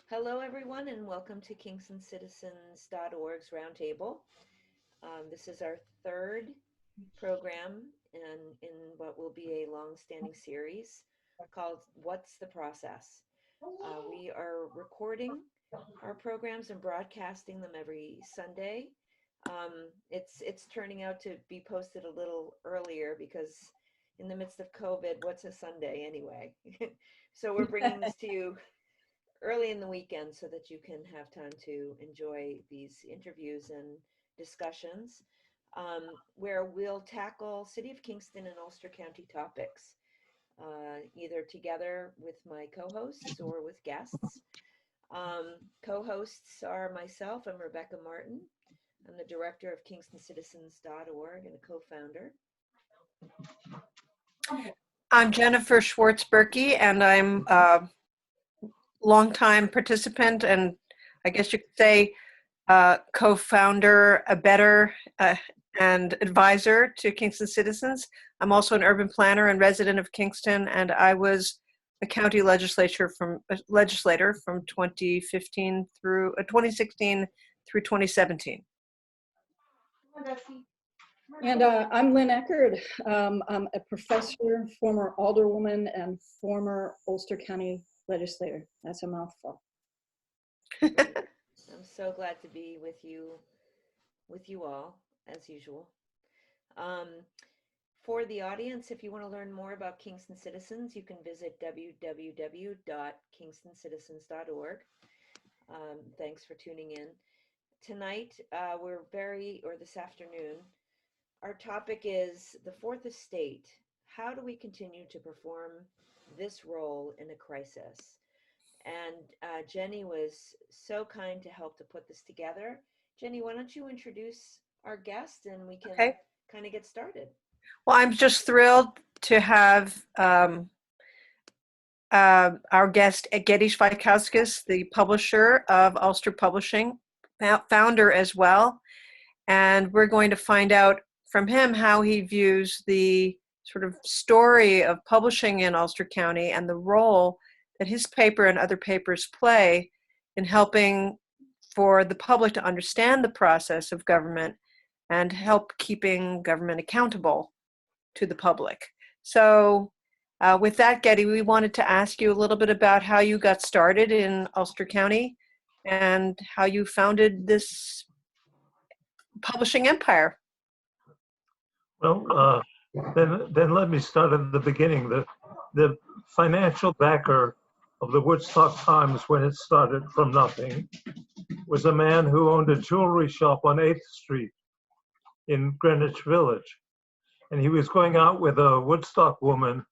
Hello, everyone, and welcome to KingstonCitizens.org's Roundtable. This is our third program in what will be a long-standing series called What's the Process? We are recording our programs and broadcasting them every Sunday. It's turning out to be posted a little earlier because in the midst of COVID, what's a Sunday anyway? So we're bringing this to you early in the weekend so that you can have time to enjoy these interviews and discussions where we'll tackle City of Kingston and Ulster County topics, either together with my co-hosts or with guests. Co-hosts are myself, I'm Rebecca Martin. I'm the director of KingstonCitizens.org and a co-founder. I'm Jennifer Schwartz Berky, and I'm a longtime participant, and I guess you could say co-founder, and advisor to Kingston Citizens. I'm also an urban planner and resident of Kingston, and I was a county legislator from 2015 through 2016 through 2017. And I'm Lynn Eckert. I'm a professor, former alderwoman, and former Ulster County legislator. That's a mouthful. I'm so glad to be with you all, as usual. For the audience, if you want to learn more about Kingston Citizens, you can visit www.kingstoncitizens.org. Thanks for tuning in. Tonight, this afternoon, our topic is the Fourth Estate. How do we continue to perform this role in a crisis? And Jenny was so kind to help to put this together. Jenny, why don't you introduce our guest and we can kind of get started. Well, I'm just thrilled to have our guest, Geddy Sveikauskas, the publisher of Ulster Publishing, founder as well. And we're going to find out from him how he views the sort of story of publishing in Ulster County and the role that his paper and other papers play in helping for the public to understand the process of government and help keeping government accountable to the public. So with that, Geddy, we wanted to ask you a little bit about how you got started in Ulster County and how you founded this publishing empire. Well, then let me start at the beginning. The financial backer of the Woodstock Times when it started from nothing was a man who owned a jewelry shop on 8th Street in Greenwich Village. And he was going out with a Woodstock woman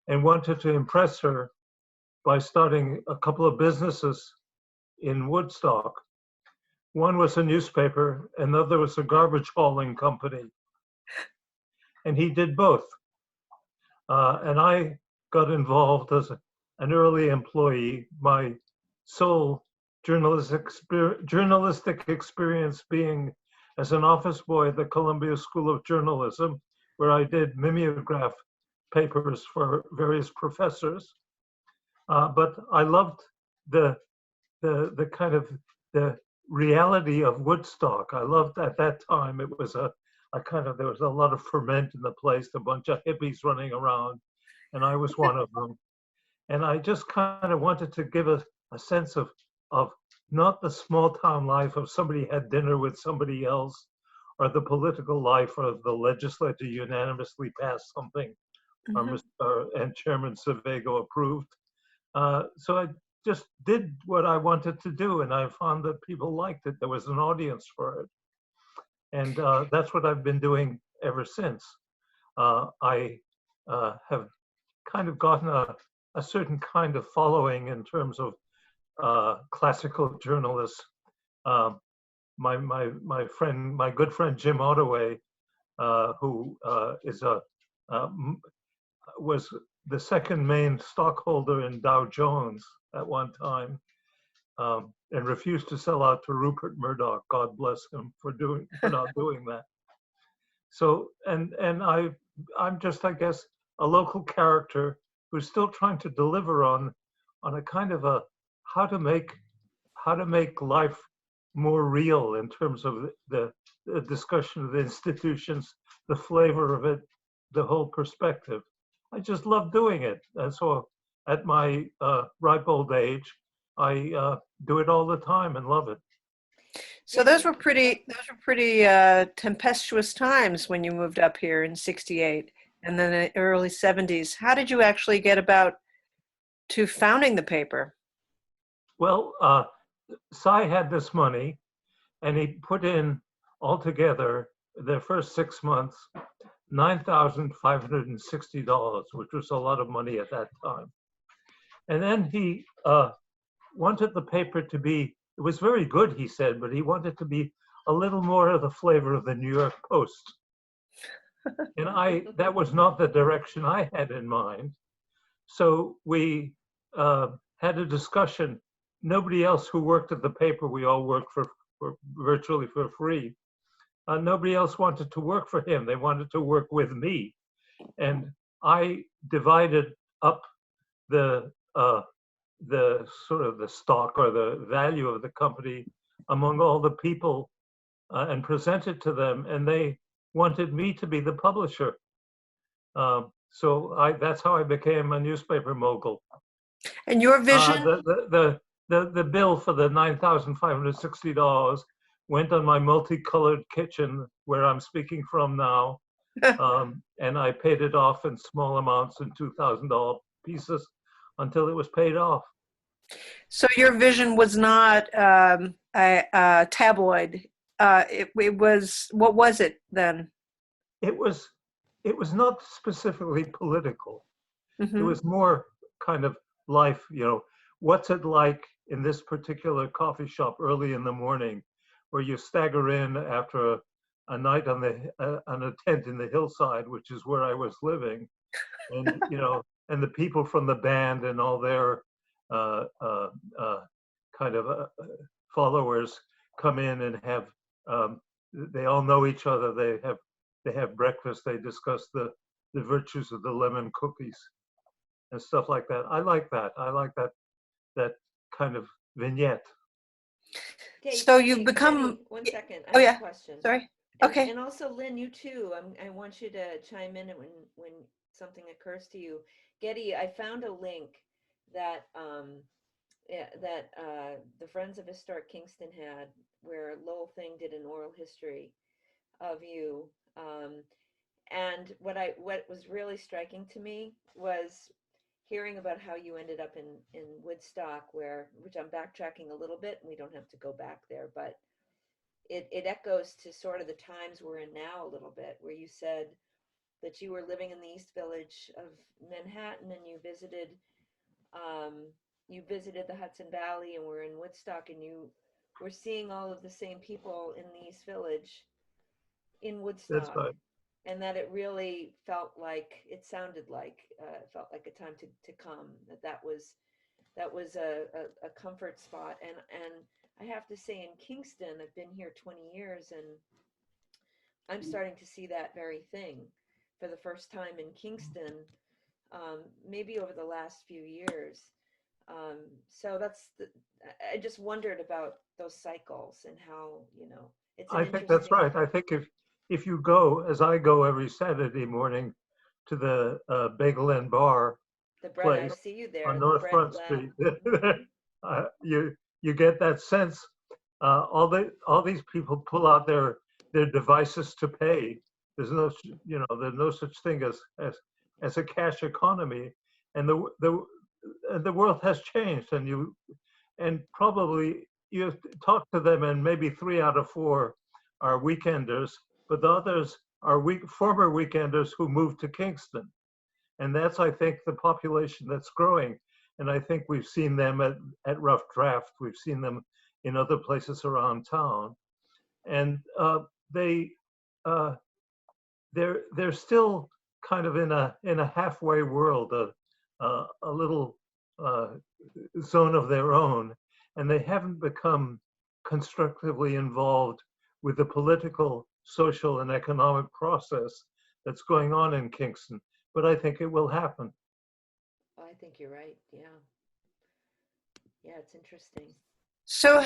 and wanted to impress her by starting a couple of businesses in Woodstock. One was a newspaper, another was a garbage hauling company. And he did both. And I got involved as an early employee. My sole journalistic experience being as an office boy at the Columbia School of Journalism, where I did mimeograph papers for various professors. But I loved the kind of the reality of Woodstock. I loved at that time, it was there was a lot of ferment in the place, a bunch of hippies running around, and I was one of them. And I just kind of wanted to give a sense of not the small town life of somebody had dinner with somebody else, or the political life of the legislature unanimously passed something, and Chairman Sevago approved. So I just did what I wanted to do, and I found that people liked it. There was an audience for it. And that's what I've been doing ever since. I have kind of gotten a certain kind of following in terms of classical journalists. My good friend Jim Ottaway, who was the second main stockholder in Dow Jones at one time, and refused to sell out to Rupert Murdoch. God bless him for not doing that. So, and I'm just, I guess, a local character who's still trying to deliver on a kind of a how to make life more real in terms of the discussion of the institutions, the flavor of it, the whole perspective. I just love doing it. And so at my ripe old age, I do it all the time and love it. So those were pretty tempestuous times when you moved up here in '68 and then the early '70s. How did you actually get about to founding the paper? Well, Cy had this money, and he put in altogether the first 6 months $9,560, which was a lot of money at that time. And then he wanted the paper to be, it was very good, he said, but he wanted to be a little more of the flavor of the New York Post. And that was not the direction I had in mind. So we had a discussion. Nobody else who worked at the paper, we all worked for virtually for free. Nobody else wanted to work for him. They wanted to work with me. And I divided up the sort of the stock or the value of the company among all the people and presented to them, and they wanted me to be the publisher. So that's how I became a newspaper mogul. And your vision? The bill for the $9,560 went on my multicolored kitchen where I'm speaking from now, and I paid it off in small amounts in $2,000 pieces until it was paid off. So your vision was not a tabloid. It was, what was it then? It was not specifically political. Mm-hmm. It was more kind of life, what's it like in this particular coffee shop early in the morning where you stagger in after a night on a tent in the hillside, which is where I was living, and and the people from the band and all their kind of followers come in and have they all know each other. They have breakfast. They discuss the virtues of the lemon cookies and stuff like that. I like that. I like that kind of vignette. Okay, so you've become. Jenny, 1 second. Oh, I have yeah. a question. Sorry. Okay. And also, Lynn, you too. I want you to chime in when something occurs to you. Geddy, I found a link that the Friends of Historic Kingston had, where Lowell Thing did an oral history of you. And what was really striking to me was hearing about how you ended up in Woodstock, which I'm backtracking a little bit, and we don't have to go back there, but it echoes to sort of the times we're in now a little bit, where you said that you were living in the East Village of Manhattan, and you visited the Hudson Valley, and were in Woodstock, and you were seeing all of the same people in the East Village in Woodstock. That's right. And that it really felt like, it sounded like, it felt like a time to come, that was a comfort spot. And I have to say, in Kingston, I've been here 20 years, and I'm starting to see that very thing for the first time in Kingston, maybe over the last few years. So I just wondered about those cycles and how, it's I think that's right. I think if you go, as I go every Saturday morning, to the Bagel and Bar the bread, place I see you there on the North bread Front lab. Street, you get that sense. All these people pull out their devices to pay. There's no such thing as a cash economy, and the world has changed. And probably you talk to them, and maybe 3 out of 4 are weekenders, but the others are former weekenders who moved to Kingston. And that's, I think, the population that's growing. And I think we've seen them at Rough Draft. We've seen them in other places around town. And they're still kind of in a halfway world, a little zone of their own. And they haven't become constructively involved with the political, social, and economic process that's going on in Kingston. But I think it will happen. think you're right. Yeah. Yeah, it's interesting. So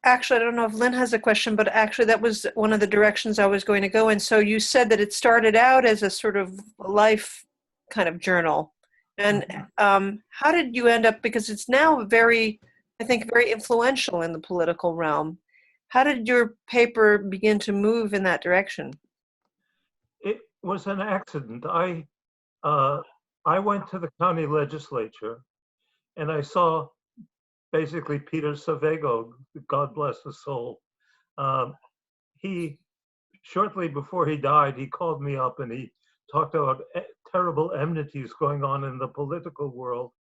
actually, I don't know if Lynn has a question, but actually that was one of the directions I was going to go in. So you said that it started out as a sort of life kind of journal. And how did you end up, because it's now very, I think, very influential in the political realm. How did your paper begin to move in that direction? It was an accident. I went to the county legislature and I saw basically Peter Savego, God bless his soul. He, shortly before he died, he called me up and he talked about terrible enmities going on in the political world.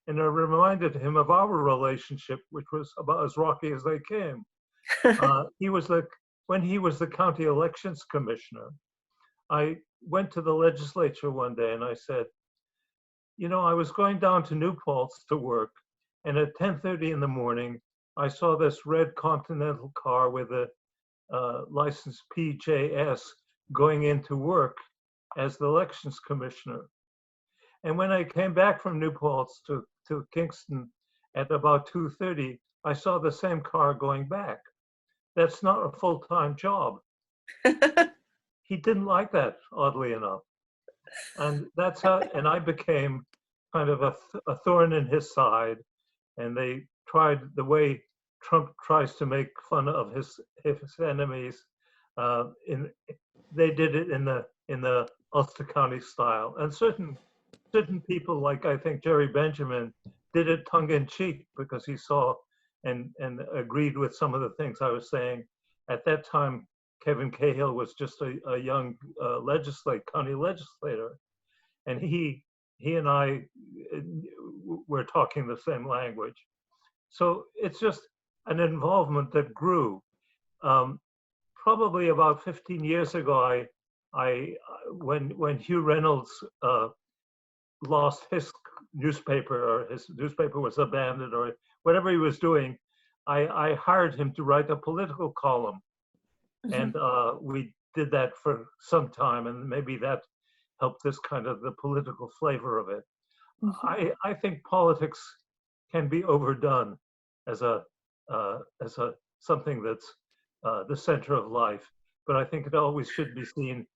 And I reminded him of our relationship, which was about as rocky as they came. When he was the county elections commissioner, I went to the legislature one day and I said, you know, I was going down to New Paltz to work, and at 10:30 in the morning, I saw this red Continental car with a license PJS going into work as the elections commissioner. And when I came back from New Paltz to Kingston at about 2:30, I saw the same car going back. That's not a full-time job. He didn't like that, oddly enough. And that's how, and I became kind of a thorn in his side. And they tried the way Trump tries to make fun of his enemies. They did it in the Ulster County style. And certain people, like I think Jerry Benjamin, did it tongue in cheek because he saw and agreed with some of the things I was saying. At that time, Kevin Cahill was just a young county legislator, and he and I were talking the same language. So it's just an involvement that grew. Probably about 15 years ago, when Hugh Reynolds lost his newspaper, or his newspaper was abandoned, or whatever he was doing, I hired him to write a political column. And we did that for some time, and maybe that helped this kind of the political flavor of it. I think politics can be overdone as a something that's the center of life, but I think it always should be seen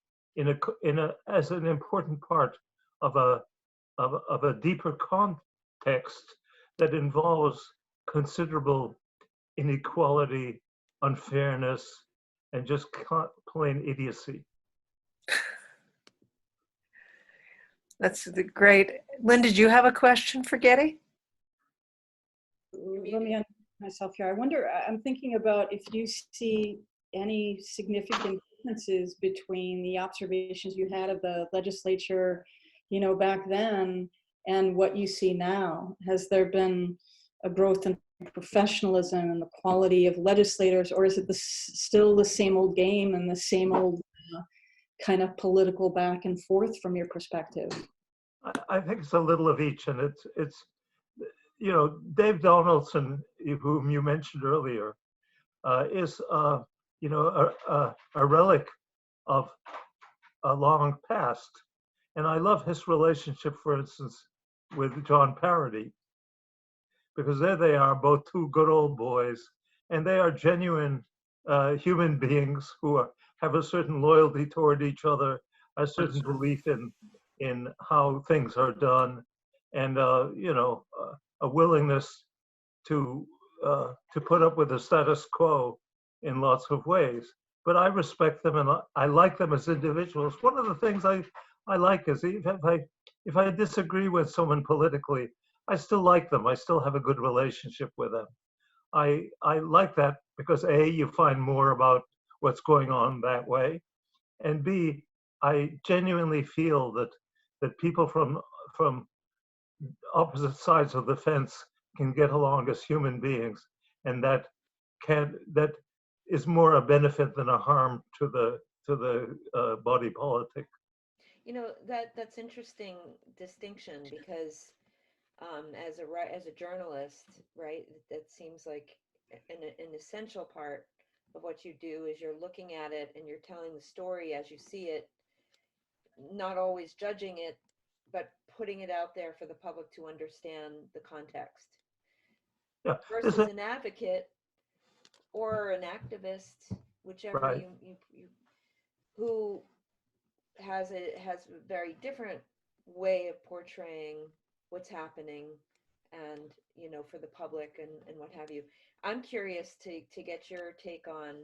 as an important part of a deeper context that involves considerable inequality, unfairness, and just plain idiocy. That's great. Lynn, did you have a question for Geddy? Let me unmute myself here. I wonder, I'm thinking about if you see any significant differences between the observations you had of the legislature, you know, back then and what you see now. Has there been a growth in professionalism and the quality of legislators, or is it still the same old game and the same old kind of political back and forth from your perspective? I think it's a little of each, and it's you know, Dave Donaldson, whom you mentioned earlier, is you know, a relic of a long past, and I love his relationship, for instance, with John Parody, because there they are, both two good old boys, and they are genuine human beings who have a certain loyalty toward each other, a certain belief in how things are done, and you know, a willingness to put up with the status quo in lots of ways. But I respect them and I like them as individuals. One of the things I like is if I disagree with someone politically, I still like them. I still have a good relationship with them. I like that because A, you find more about what's going on that way, and B, I genuinely feel that people from opposite sides of the fence can get along as human beings, and that is more a benefit than a harm to the body politic. You know, that's interesting distinction, because as a journalist, right, that seems like an essential part of what you do is you're looking at it and you're telling the story as you see it, not always judging it, but putting it out there for the public to understand the context Yeah, versus an advocate or an activist, whichever right. you who has a very different way of portraying what's happening, and for the public and what have you. I'm curious to get your take on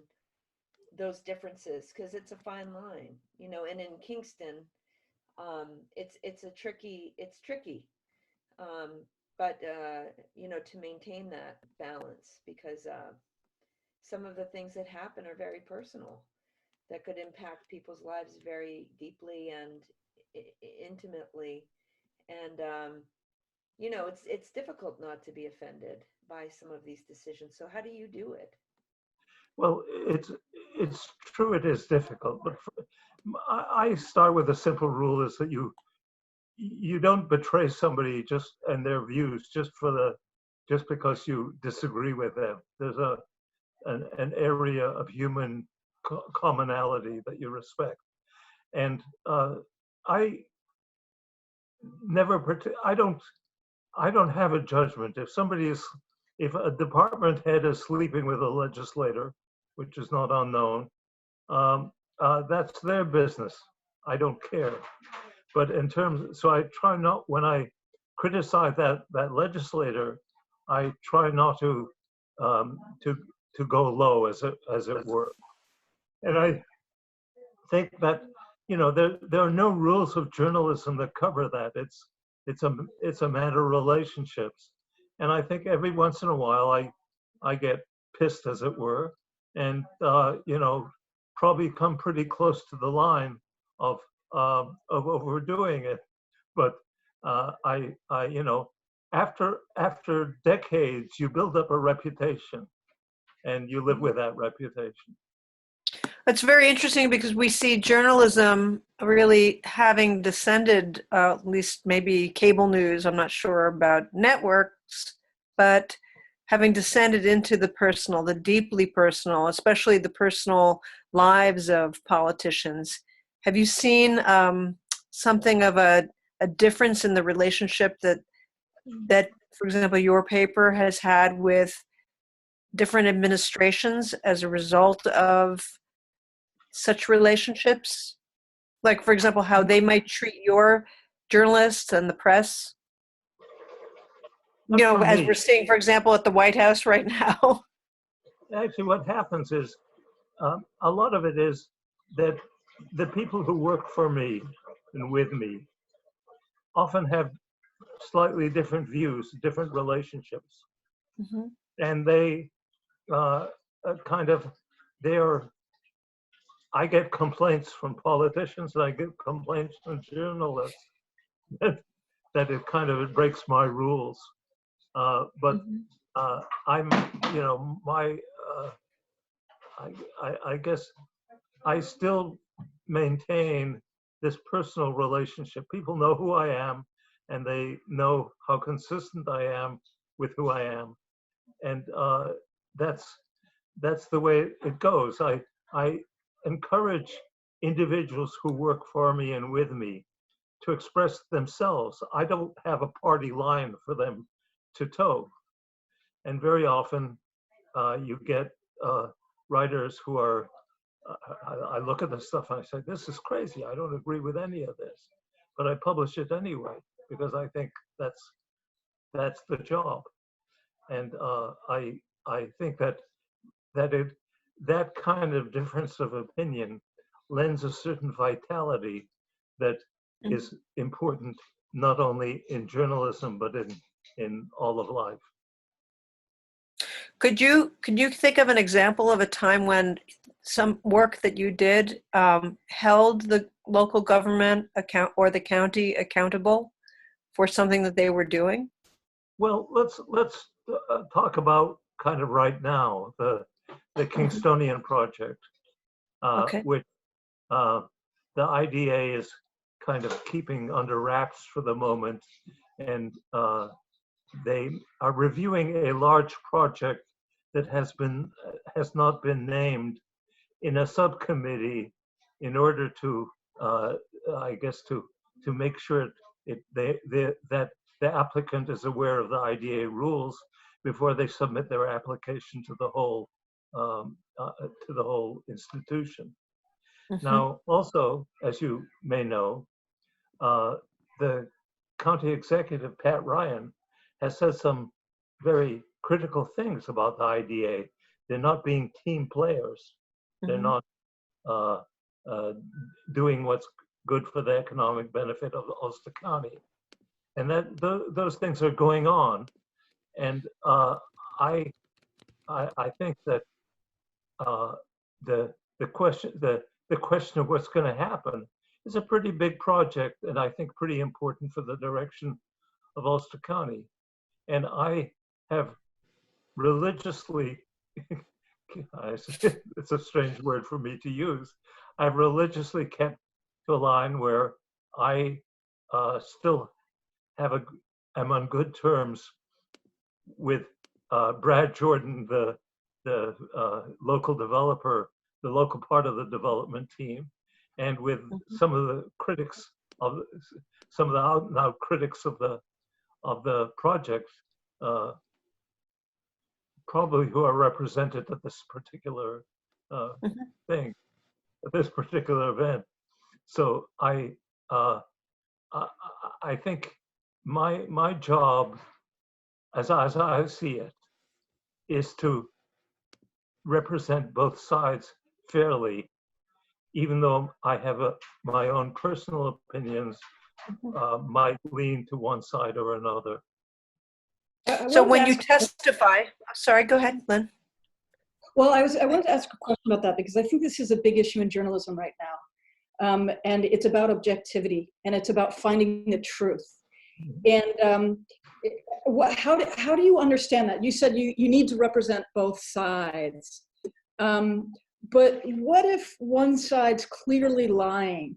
those differences, because it's a fine line, and in Kingston, it's tricky, um, but to maintain that balance, because some of the things that happen are very personal, that could impact people's lives very deeply and intimately, and it's difficult not to be offended by some of these decisions. So how do you do it? Well, it's true. It is difficult, but I start with a simple rule: is that you don't betray somebody just and their views just because you disagree with them. There's an area of human commonality that you respect, and I never I don't have a judgment. If a department head is sleeping with a legislator, which is not unknown, that's their business. I don't care. But so I try not, when I criticize that legislator, I try not to go low, as it were. And I think that there are no rules of journalism that cover that. It's a matter of relationships, and I think every once in a while I get pissed, as it were, and probably come pretty close to the line of overdoing it. But after decades, you build up a reputation, and you live with that reputation. It's very interesting because we see journalism really having descended, at least maybe cable news, I'm not sure about networks, but having descended into the personal, the deeply personal, especially the personal lives of politicians. Have you seen something of a difference in the relationship that, for example, your paper has had with different administrations as a result of such relationships? Like, for example, how they might treat your journalists and the press? As we're seeing, for example, at the White House right now. Actually, what happens is a lot of it is that the people who work for me and with me often have slightly different views, different relationships. Mm-hmm. And they I get complaints from politicians, and I get complaints from journalists that it breaks my rules. But I'm, I guess I still maintain this personal relationship. People know who I am, and they know how consistent I am with who I am, and that's the way it goes. I encourage individuals who work for me and with me to express themselves. I don't have a party line for them to toe, and very often you get writers who are. I look at the stuff and I say, "This is crazy. I don't agree with any of this," but I publish it anyway because I think that's the job, and I think that kind of difference of opinion lends a certain vitality that is important not only in journalism but in all of life. Could you think of an example of a time when some work that you did held the local government or the county accountable for something that they were doing? Well, let's talk about kind of right now the Kingstonian project, Okay. which the IDA is kind of keeping under wraps for the moment, and they are reviewing a large project that has not been named in a subcommittee in order to, I guess, to make sure that the applicant is aware of the IDA rules before they submit their application to the whole institution. Now, also, as you may know, the county executive, Pat Ryan, has said some very critical things about the IDA. They're not being team players. They're not doing what's good for the economic benefit of Ulster County. And that those things are going on. And I think that the question of what's going to happen is a pretty big project, and I think pretty important for the direction of Ulster County. And I have religiously, it's a strange word for me to use, I've religiously kept to a line where I still am on good terms with Brad Jordan, the local developer, the local part of the development team, and with some of the critics of some of the out and out critics of the project, probably who are represented at this particular thing, at this particular event. So I think my job, as I see it, is to represent both sides fairly, even though I have my own personal opinions might lean to one side or another. So when you testify, sorry, go ahead, Lynn. Well, I wanted to ask a question about that because I think this is a big issue in journalism right now. And it's about objectivity and it's about finding the truth. And how do you understand that? You said you need to represent both sides. But what if one side's clearly lying?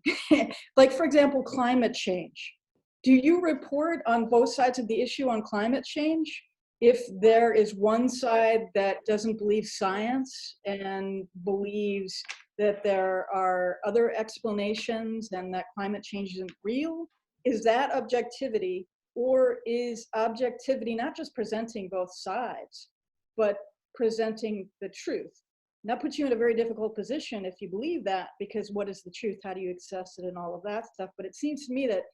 Like, for example, climate change. Do you report on both sides of the issue on climate change? If there is one side that doesn't believe science and believes that there are other explanations and that climate change isn't real, is that objectivity? Or is objectivity not just presenting both sides, but presenting the truth? And that puts you in a very difficult position if you believe that, because what is the truth? How do you access it and all of that stuff? But it seems to me that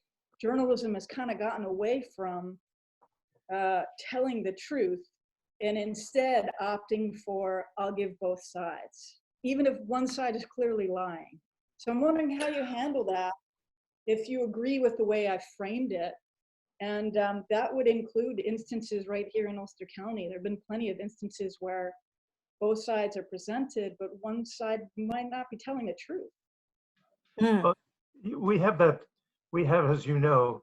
journalism has kind of gotten away from telling the truth and instead opting for, I'll give both sides, even if one side is clearly lying. So I'm wondering how you handle that, if you agree with the way I framed it. And that would include instances right here in Ulster County. There have been plenty of instances where both sides are presented, but one side might not be telling the truth. But we have, as you know,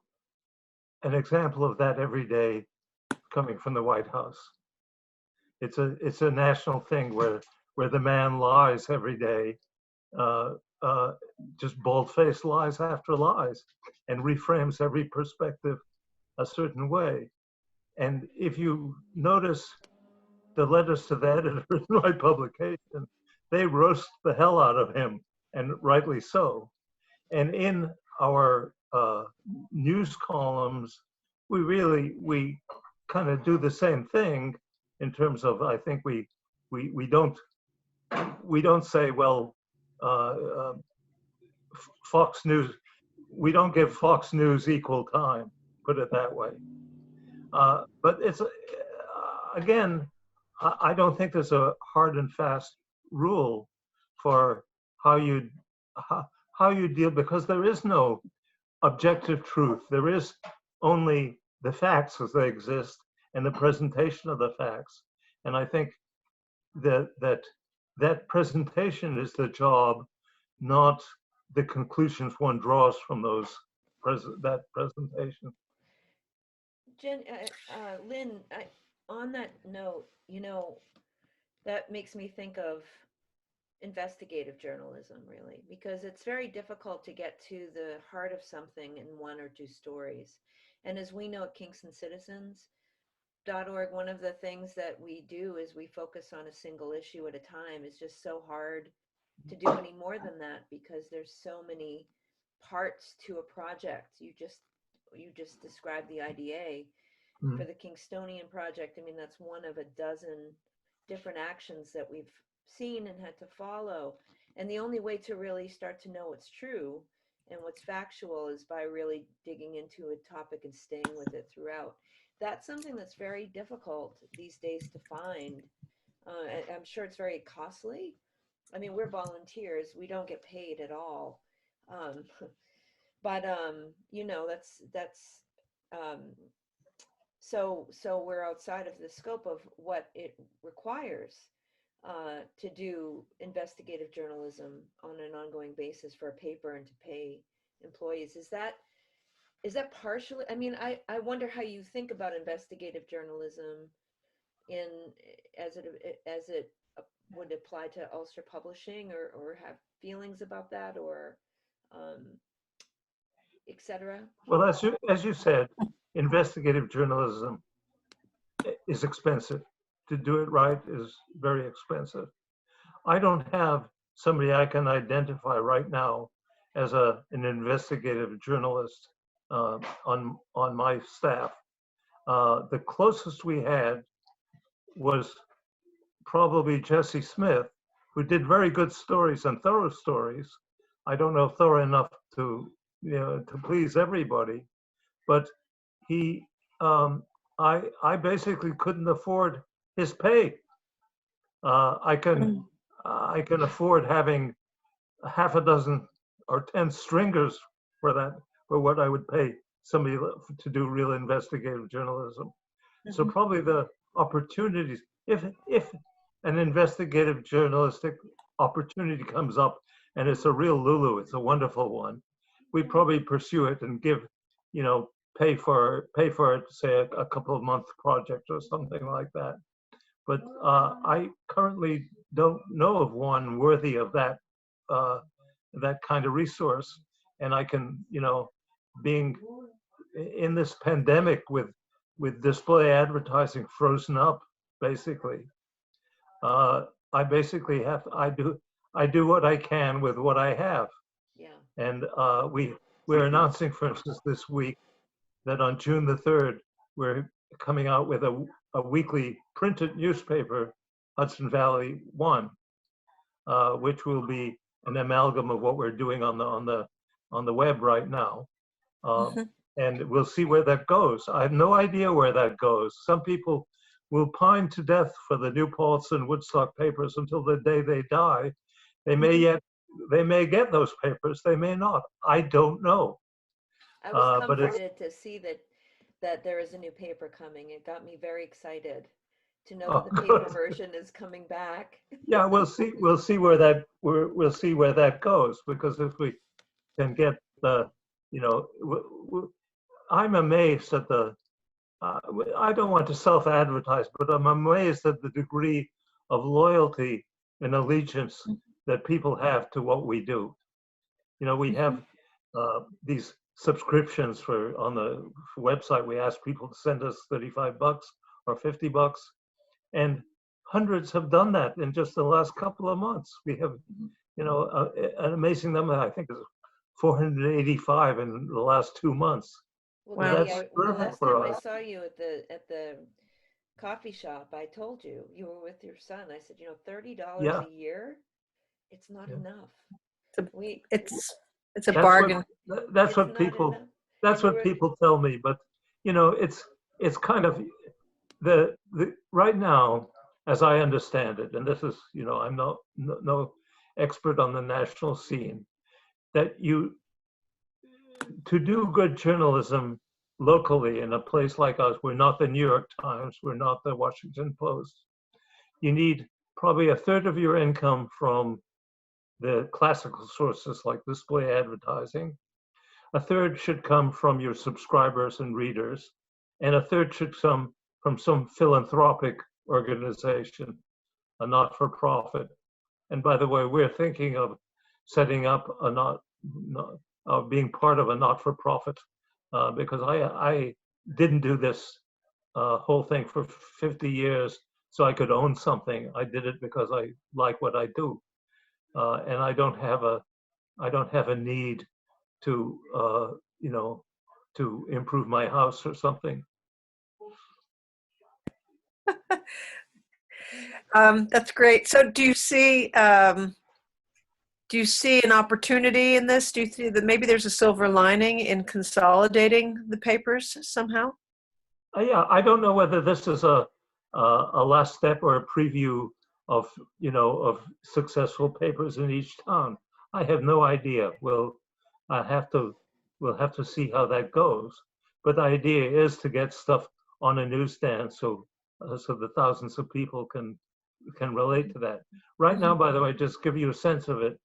an example of that every day coming from the White House. It's a national thing where the man lies every day, just bald-faced lies after lies, and reframes every perspective a certain way. And if you notice the letters to the editor in my publication, they roast the hell out of him, and rightly so. And in our news columns, we kind of do the same thing in terms of, I think we don't say, well, Fox News, we don't give Fox News equal time, put it that way. But it's, again, I don't think there's a hard and fast rule for how you deal, because there is no objective truth. There is only the facts as they exist and the presentation of the facts. And I think that presentation is the job, not the conclusions one draws from that presentation. Lynn, on that note, that makes me think of investigative journalism, really, because it's very difficult to get to the heart of something in one or two stories. And as we know at KingstonCitizens.org, one of the things that we do is we focus on a single issue at a time. It's just so hard to do any more than that because there's so many parts to a project. you just described the IDA. Mm. For the Kingstonian project, I mean, that's one of a dozen different actions that we've seen and had to follow. And the only way to really start to know what's true and what's factual is by really digging into a topic and staying with it throughout. That's something that's very difficult these days to find. I'm sure it's very costly. I mean, we're volunteers, we don't get paid at all. Um, but you know, that's um, so we're outside of the scope of what it requires to do investigative journalism on an ongoing basis for a paper and to pay employees. Is that partially? I mean, I wonder how you think about investigative journalism in as it would apply to Ulster Publishing, or have feelings about that, or um, etc. Well, as you said, investigative journalism is expensive. To do it right is very expensive. I don't have somebody I can identify right now as an investigative journalist on my staff. The closest we had was probably Jesse Smith, who did very good stories and thorough stories. I don't know if thorough enough to to please everybody, but he I basically couldn't afford his pay. I can afford having half a dozen or 10 stringers for what I would pay somebody to do real investigative journalism. So probably the opportunities, if an investigative journalistic opportunity comes up and it's a real Lulu, it's a wonderful one, we'd probably pursue it and give, pay for it, say a couple of month project or something like that. But I currently don't know of one worthy of that kind of resource. And I can, being in this pandemic with display advertising frozen up, basically, I basically I do what I can with what I have. Yeah. And we're announcing, for instance, this week that on June the 3rd, we're coming out with a weekly printed newspaper, Hudson Valley One, which will be an amalgam of what we're doing on the web right now. And we'll see where that goes. I have no idea where that goes. Some people will pine to death for the New Paltz and Woodstock papers until the day they die. They may get those papers, they may not. I don't know. I was But comforted to see that there is a new paper coming. It got me very excited to know that the good. paper version is coming back. Yeah, we'll see where that goes, because if we can get the, I'm amazed at the, I don't want to self-advertise, but I'm amazed at the degree of loyalty and allegiance that people have to what we do. We have these subscriptions on the website. We ask people to send us $35 or $50, and hundreds have done that in just the last couple of months. We have, an amazing number. I think is 485 in the last 2 months. Well, Wow. Geddy, the last time I saw you at the coffee shop, I told you were with your son. I said, $30 a year, it's not enough. It's a bargain. That's what people tell me. But it's kind of the right now, as I understand it, and this is I'm no expert on the national scene, that to do good journalism locally in a place like us, we're not the New York Times, we're not the Washington Post. You need probably a third of your income from the classical sources like display advertising. A third should come from your subscribers and readers, and a third should come from some philanthropic organization, a not-for-profit. And by the way, we're thinking of setting up being part of a not-for-profit, because I didn't do this whole thing for 50 years so I could own something. I did it because I like what I do, and I don't have a need to to improve my house or something. That's great. So do you see an opportunity in this? Do you see that maybe there's a silver lining in consolidating the papers somehow? Yeah, I don't know whether this is a last step or a preview of of successful papers in each town. I have no idea. We'll have to see how that goes. But the idea is to get stuff on a newsstand so the thousands of people can relate to that. Right now, by the way, just give you a sense of it.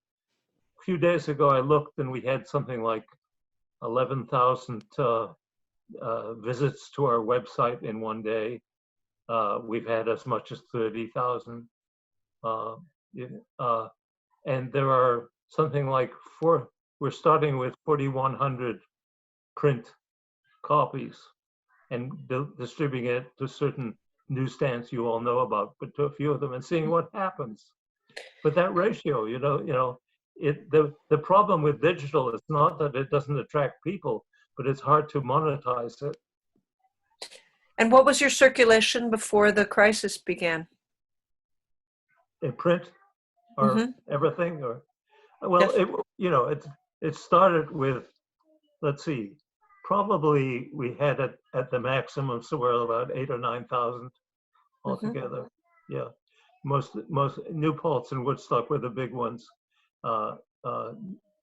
A few days ago, I looked and we had something like 11,000 visits to our website in one day. We've had as much as 30,000. And there are something like we're starting with 4,100 print copies and distributing it to certain newsstands you all know about, but to a few of them and seeing what happens. But that ratio, the problem with digital is not that it doesn't attract people, but it's hard to monetize it. And what was your circulation before the crisis began? In print or everything, or well, Yes. it started with, let's see, probably we had it at the maximum somewhere about 8,000 or 9,000 altogether. Yeah, most New Paltz and Woodstock were the big ones.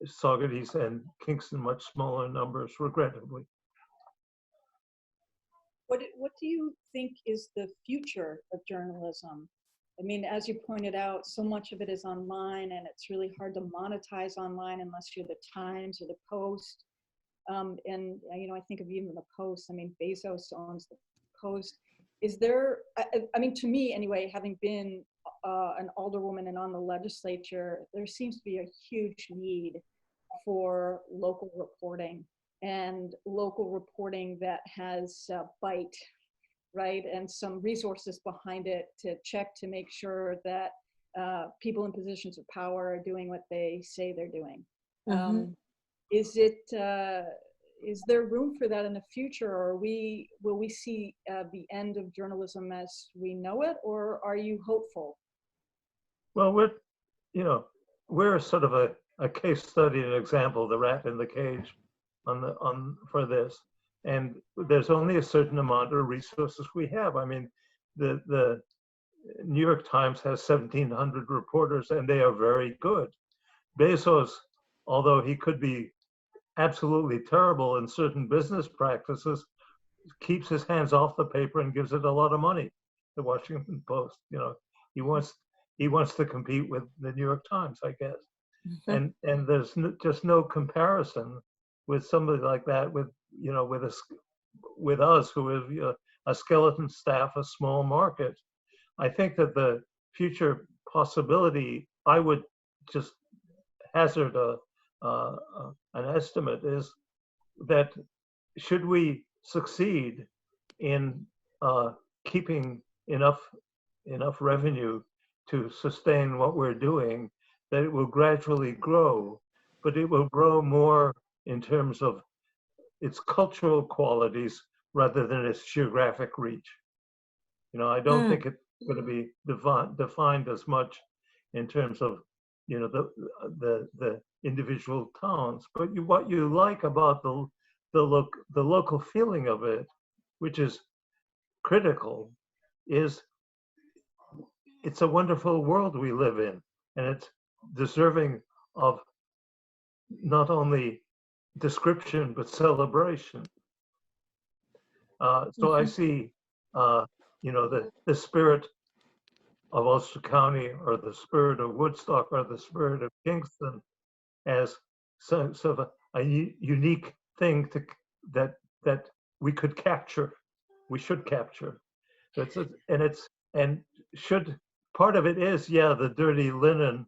Saugerties and Kingston much smaller numbers, regrettably. What do you think is the future of journalism? I mean, as you pointed out, so much of it is online, and it's really hard to monetize online unless you're the Times or the Post. And I think of even the Post. I mean, Bezos owns the Post. Is there? I mean, to me anyway, having been an alderwoman and on the legislature, there seems to be a huge need for local reporting, and local reporting that has bite, right? And some resources behind it to check to make sure that people in positions of power are doing what they say they're doing. Is there room for that in the future, or will we see the end of journalism as we know it, or are you hopeful? Well, we're sort of a case study, an example, the rat in the cage for this. And there's only a certain amount of resources we have. I mean, the New York Times has 1,700 reporters, and they are very good. Bezos, although he could be absolutely terrible in certain business practices, keeps his hands off the paper and gives it a lot of money. The Washington Post, he wants to compete with the New York Times, I guess. And there's just no comparison with somebody like that with us who have a skeleton staff, a small market. I think that the future possibility, I would just hazard an estimate, is that should we succeed in keeping enough revenue to sustain what we're doing, that it will gradually grow, but it will grow more in terms of its cultural qualities rather than its geographic reach. I don't think it's going to be defined as much in terms of the individual towns, but what you like about the local feeling of it, which is critical, is it's a wonderful world we live in, and it's deserving of not only description but celebration. So I see, the spirit of Ulster County, or the spirit of Woodstock, or the spirit of Kingston as sort of a unique thing that we could capture, we should capture. Should part of it is, the dirty linen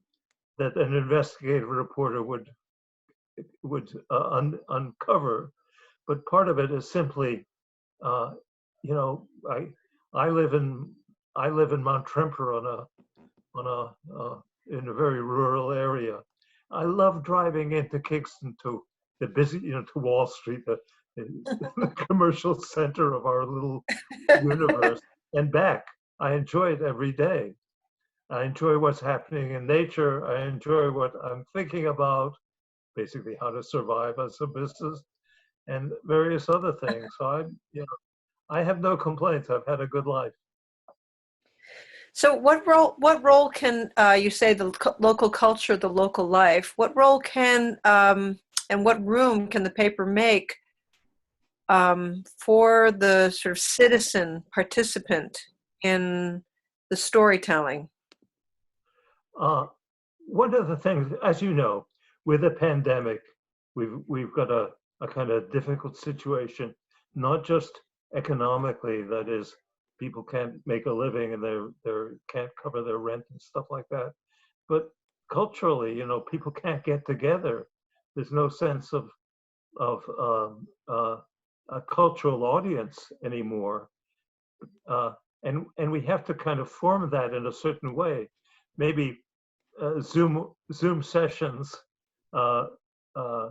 that an investigative reporter would uncover, but part of it is simply, I live in Mount Tremper in a very rural area. I love driving into Kingston to the busy, to Wall Street, the commercial center of our little universe, and back. I enjoy it every day. I enjoy what's happening in nature. I enjoy what I'm thinking about, basically how to survive as a business and various other things. So I have no complaints. I've had a good life. So what role can you say the local culture, the local life, what role can and what room can the paper make for the sort of citizen participant in the storytelling? One of the things, as you know, with the pandemic, we've got a kind of difficult situation, not just economically, that is, people can't make a living and they can't cover their rent and stuff like that, but culturally, people can't get together. There's no sense of a cultural audience anymore, and we have to kind of form that in a certain way. Maybe Zoom sessions, uh, uh,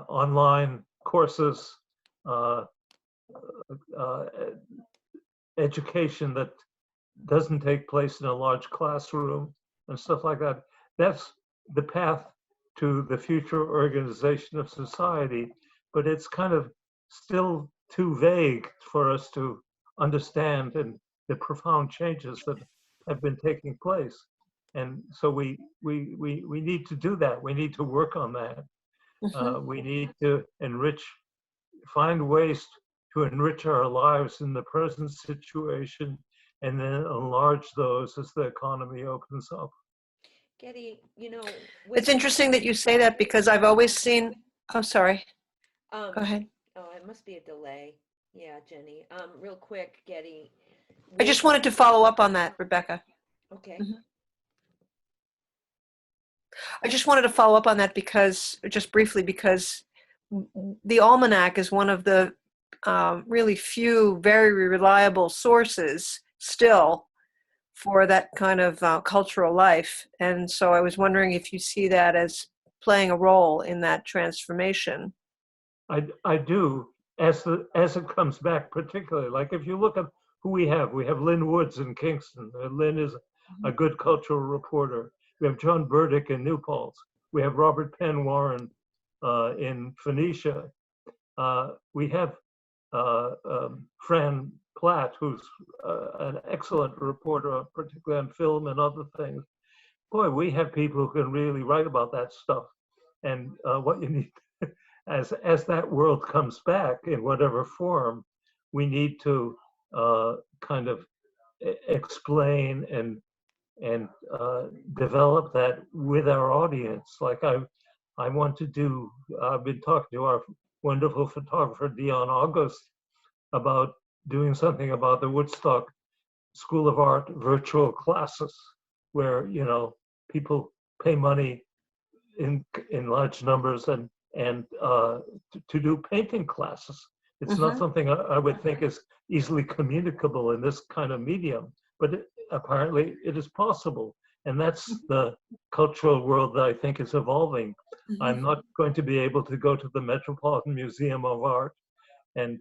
online courses, uh, uh, education that doesn't take place in a large classroom and stuff like that. That's the path to the future organization of society, but it's kind of still too vague for us to understand and the profound changes that have been taking place. And so we need to do that. We need to work on that. We need to find ways to enrich our lives in the present situation, and then enlarge those as the economy opens up. Geddy, It's interesting that you say that, because I've always seen, oh, sorry, go ahead. Oh, it must be a delay. Yeah, Jenny. Real quick, Geddy. I just wanted to follow up on that, Rebecca. Okay. I just wanted to follow up on that just briefly, because the almanac is one of the really few very reliable sources still for that kind of cultural life. And so I was wondering if you see that as playing a role in that transformation. I do, as it comes back, particularly. Like if you look at who we have Lynn Woods in Kingston. Lynn is a good cultural reporter. We have John Burdick in New Paltz. We have Robert Penn Warren in Phoenicia. We have Fran Platt, who's an excellent reporter, particularly on film and other things. Boy, we have people who can really write about that stuff. And what you need, as that world comes back in whatever form, we need to kind of explain and develop that with our audience. Like I want to do. I've been talking to our wonderful photographer Dion August about doing something about the Woodstock School of Art virtual classes, where people pay money in large numbers and to do painting classes. It's not something I would think is easily communicable in this kind of medium, but apparently it is possible. And that's the cultural world that I think is evolving. I'm not going to be able to go to the Metropolitan Museum of Art and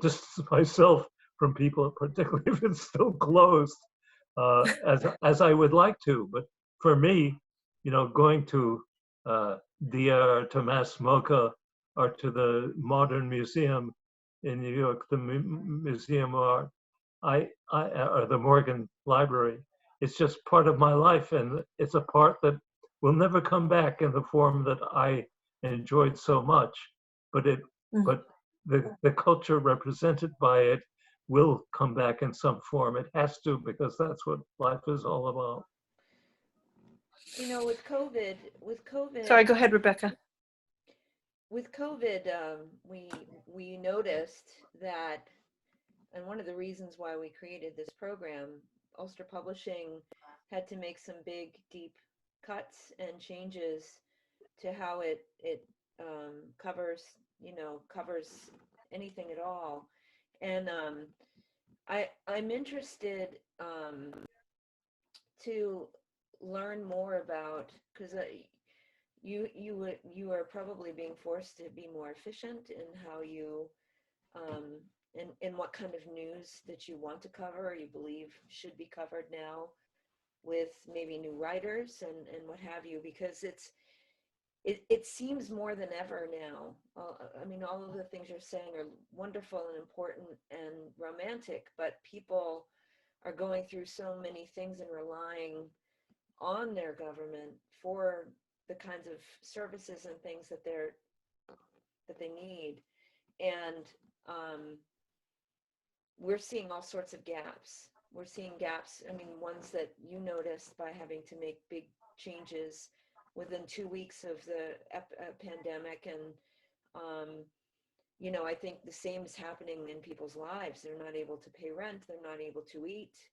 distance myself from people, particularly if it's still closed, as I would like to. But for me, going to Dia or to Mass Mocha or to the Modern Museum in New York, the Museum of Art, or the Morgan Library, it's just part of my life, and it's a part that will never come back in the form that I enjoyed so much. But the culture represented by it will come back in some form. It has to, because that's what life is all about. With COVID. Sorry, go ahead, Rebecca. With COVID, we noticed that, and one of the reasons why we created this program, Ulster Publishing had to make some big, deep cuts and changes to how it covers anything at all. And I'm interested to learn more about, because you are probably being forced to be more efficient in how you in what kind of news that you want to cover or you believe should be covered now with maybe new writers and what have you, because it seems more than ever now. I mean, all of the things you're saying are wonderful and important and romantic, but people are going through so many things and relying on their government for the kinds of services and things that they need. And we're seeing all sorts of gaps. We're seeing gaps, I mean, ones that you noticed by having to make big changes within 2 weeks of the pandemic. And, you know, I think the same is happening in people's lives. They're not able to pay rent. They're not able to eat.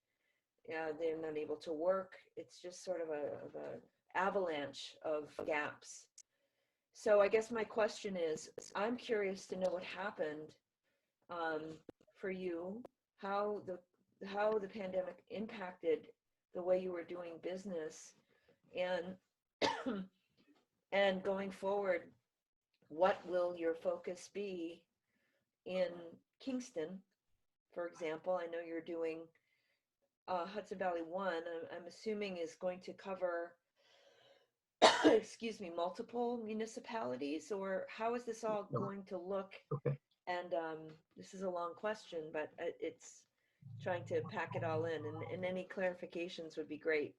They're not able to work. It's just sort of a avalanche of gaps. So I guess my question is, I'm curious to know what happened for you, how the pandemic impacted the way you were doing business, and and going forward, what will your focus be in Kingston, for example? I know you're doing Hudson Valley 1, I'm assuming is going to cover, excuse me, multiple municipalities, or how is this all going to look? Okay. And this is a long question, but it's trying to pack it all in, and any clarifications would be great.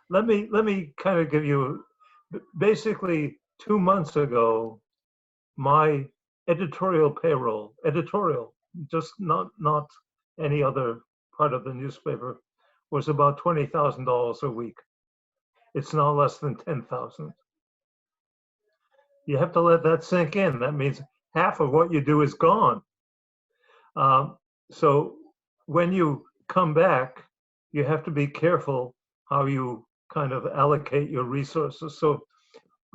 Let me kind of give you, basically 2 months ago, my editorial payroll, just not any other part of the newspaper, was about $20,000 a week. It's now less than 10,000. You have to let that sink in. That means half of what you do is gone. So when you come back, you have to be careful how you kind of allocate your resources. So,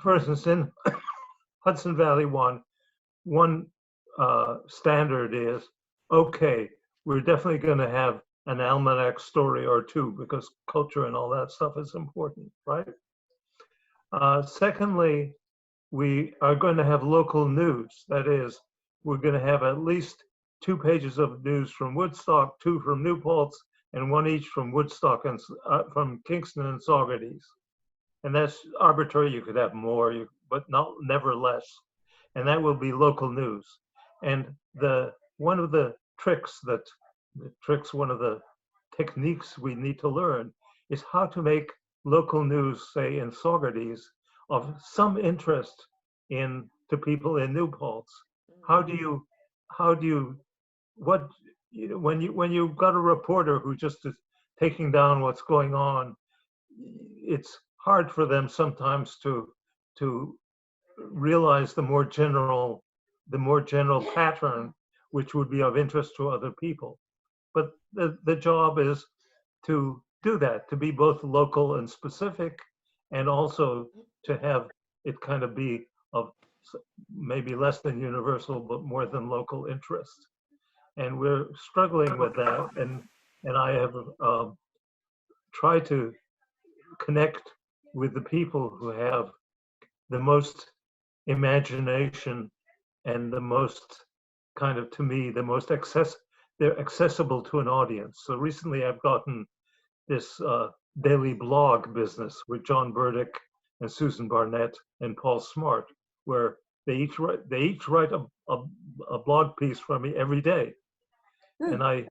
for instance, in Hudson Valley one standard is, okay, we're definitely going to have an almanac story or two because culture and all that stuff is important, right? Secondly, we are going to have local news. That is, we're going to have at least 2 pages of news from Woodstock, 2 from New Paltz, and 1 each from Woodstock and from Kingston and Saugerties. And that's arbitrary. You could have more, but never less. And that will be local news. And one of the one of the techniques we need to learn is how to make local news, say in Saugerties, of some interest to people in New Paltz. When you've got a reporter who just is taking down what's going on, it's hard for them sometimes to realize the more general pattern which would be of interest to other people. But the job is to do that, to be both local and specific, and also to have it kind of be of maybe less than universal, but more than local interest. And we're struggling with that. And I have tried to connect with the people who have the most imagination and the most kind of, to me, the most they're accessible to an audience. So recently I've gotten this daily blog business with John Burdick and Susan Barnett and Paul Smart, where they each write a blog piece for me every day. And I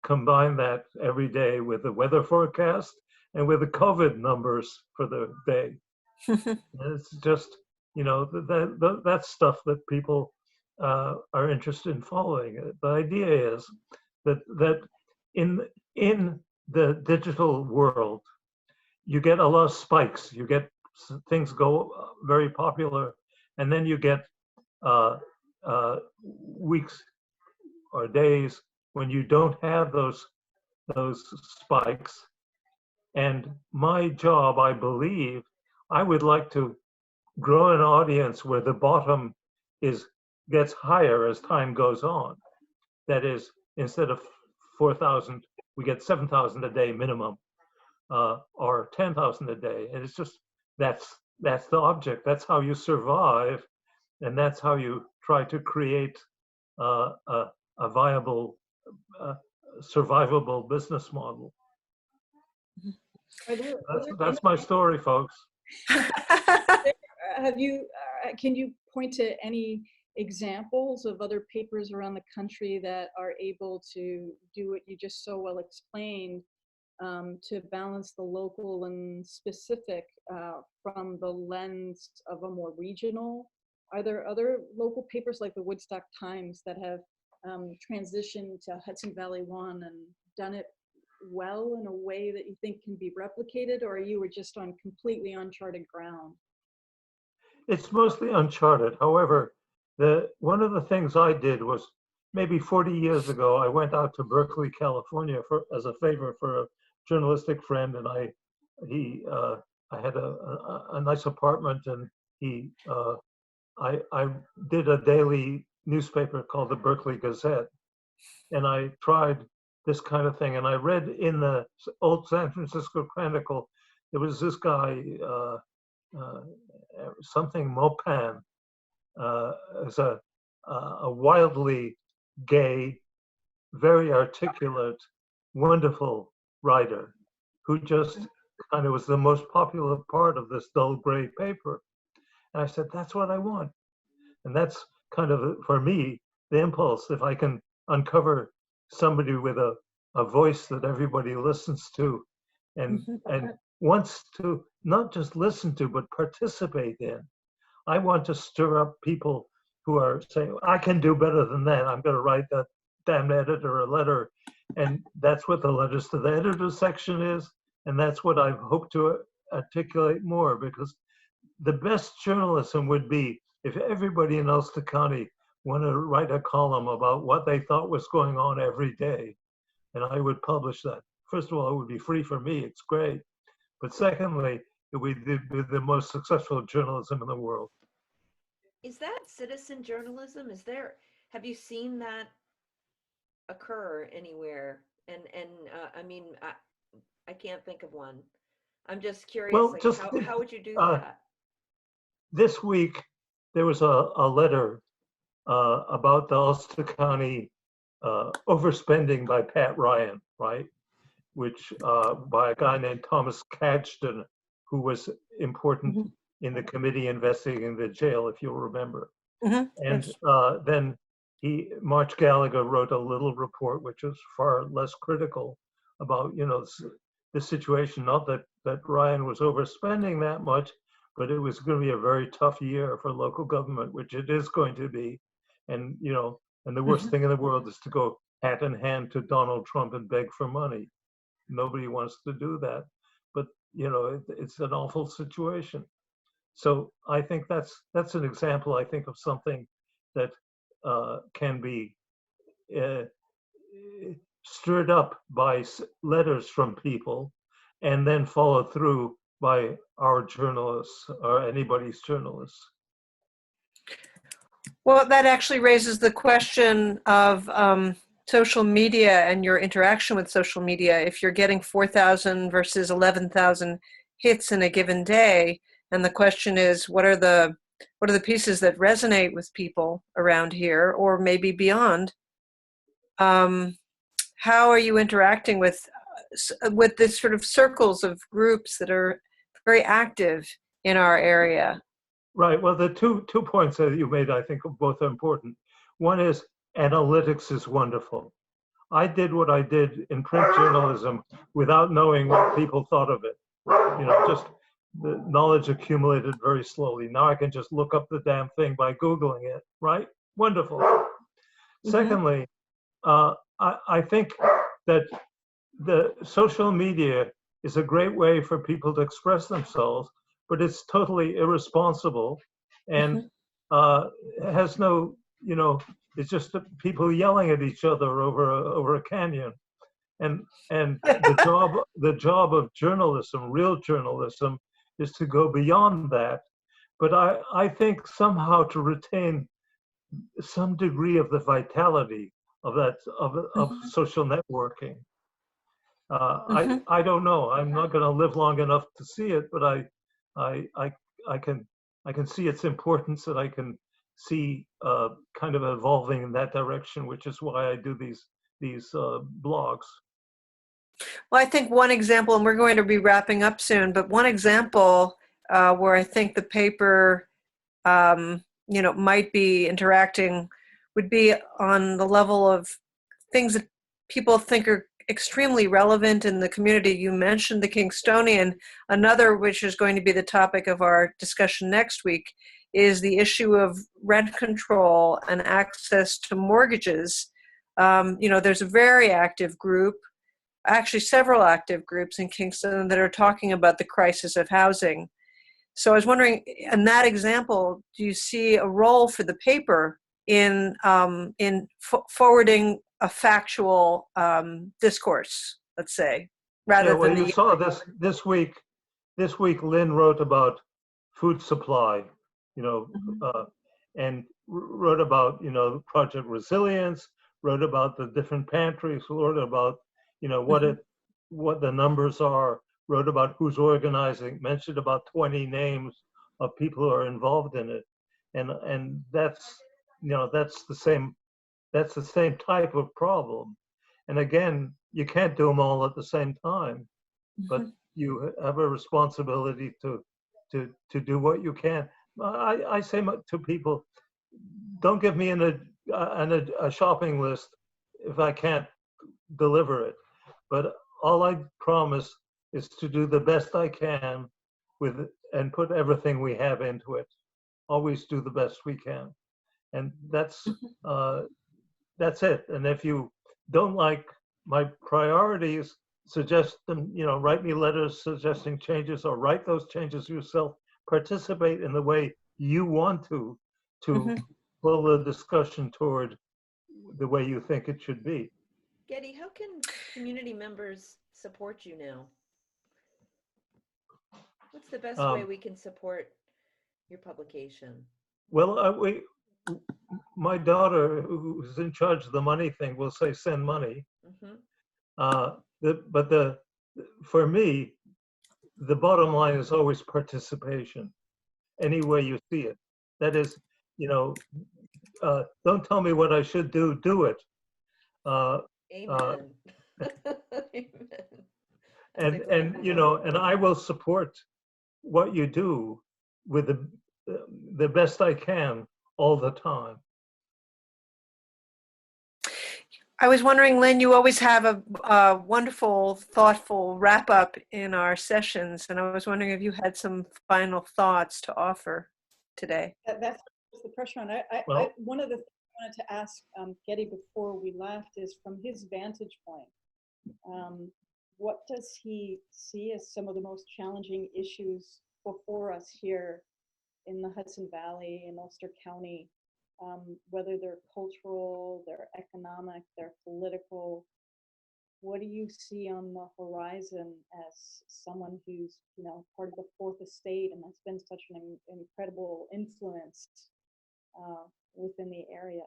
combine that every day with the weather forecast and with the COVID numbers for the day. And it's just, you know, that's stuff that people are interested in following. The idea is that in the digital world, you get a lot of spikes. You get things go very popular, and then you get weeks or days when you don't have those spikes. And my job, I believe, I would like to grow an audience where the bottom gets higher as time goes on. That is, instead of 4,000, we get 7,000 a day minimum, or 10,000 a day. And it's just, that's that's the object. That's how you survive, and that's how you try to create a viable, uh, survivable business model. Are there, That's my story, folks. have you, can you point to any examples of other papers around the country that are able to do what you just so well explained, to balance the local and specific from the lens of a more regional? Are there other local papers like the Woodstock Times that have transitioned to Hudson Valley One and done it well in a way that you think can be replicated, or you were just on completely uncharted ground? It's mostly uncharted. However, one of the things I did was maybe 40 years ago, I went out to Berkeley, California as a favor for a journalistic friend, and I had a nice apartment, and I did a daily newspaper called the Berkeley Gazette, and I tried this kind of thing. And I read in the old San Francisco Chronicle, there was this guy, something Maupin, as a wildly gay, very articulate, wonderful writer who just kind of was the most popular part of this dull gray paper. And I said, that's what I want. And that's kind of, for me, the impulse. If I can uncover somebody with a voice that everybody listens to and wants to not just listen to, but participate in. I want to stir up people who are saying, I can do better than that. I'm going to write that damn editor a letter. And that's what the letters to the editor section is. And that's what I hope to articulate more, because the best journalism would be if everybody in Ulster County wanted to write a column about what they thought was going on every day. And I would publish that. First of all, it would be free for me. It's great. But secondly, it would be the most successful journalism in the world. Is that citizen journalism? Have you seen that occur anywhere? And I mean, I can't think of one. I'm just curious, well, like, how would you do that? This week, there was a letter about the Ulster County overspending by Pat Ryan, right? Which by a guy named Thomas Cadston, who was important in the committee investigating the jail, if you'll remember. And then March Gallagher wrote a little report, which was far less critical about, the situation. Not that Ryan was overspending that much, but it was going to be a very tough year for local government, which it is going to be. And, and the worst thing in the world is to go hat in hand to Donald Trump and beg for money. Nobody wants to do that. But, it's an awful situation. So I think that's an example, I think, of something that can be stirred up by letters from people and then followed through by our journalists or anybody's journalists. Well, that actually raises the question of social media and your interaction with social media. If you're getting 4,000 versus 11,000 hits in a given day, and the question is, what are the pieces that resonate with people around here, or maybe beyond? How are you interacting with this sort of circles of groups that are very active in our area? Right. Well, the two points that you made, I think, both are important. One is analytics is wonderful. I did what I did in print journalism without knowing what people thought of it. Just the knowledge accumulated very slowly. Now I can just look up the damn thing by Googling it, right? Wonderful. Secondly, I think that the social media is a great way for people to express themselves, but it's totally irresponsible and has no, it's just people yelling at each other over a canyon. And the job of journalism, real journalism, is to go beyond that. But I think somehow to retain some degree of the vitality of that of social networking. I don't know. I'm not going to live long enough to see it, but I I can see its importance, and I can see kind of evolving in that direction, which is why I do these blogs. Well, I think one example, and we're going to be wrapping up soon, but one example where I think the paper, might be interacting would be on the level of things that people think are extremely relevant in the community. You mentioned the Kingstonian. Another, which is going to be the topic of our discussion next week, is the issue of rent control and access to mortgages. There's a very active group, actually several active groups in Kingston that are talking about the crisis of housing. So I was wondering, in that example, do you see a role for the paper in forwarding a factual discourse, let's say, rather well, than you saw this week. This week, Lynn wrote about food supply, and wrote about Project Resilience, wrote about the different pantries, wrote about what the numbers are, wrote about who's organizing, mentioned about 20 names of people who are involved in it, and that's the same type of problem. And again, you can't do them all at the same time, but you have a responsibility to do what you can. I say to people, don't give me a shopping list if I can't deliver it. But all I promise is to do the best I can with it and put everything we have into it. Always do the best we can, and that's it. And if you don't like my priorities, suggest them. Write me letters suggesting changes, or write those changes yourself. Participate in the way you want to pull the discussion toward the way you think it should be. Geddy, how can community members support you now? What's the best way we can support your publication? Well, my daughter, who's in charge of the money thing, will say send money. For me, the bottom line is always participation, any way you see it. That is, don't tell me what I should do, do it. Amen. Amen. And I will support what you do with the best I can all the time. I was wondering, Lynn, you always have a wonderful, thoughtful wrap up in our sessions, and I was wondering if you had some final thoughts to offer today. That's the pressure on. One of the things I wanted to ask Geddy before we left is, from his vantage point, what does he see as some of the most challenging issues before us here in the Hudson Valley, in Ulster County, whether they're cultural, they're economic, they're political? What do you see on the horizon as someone who's, part of the Fourth Estate and that's been such an incredible influence within the area?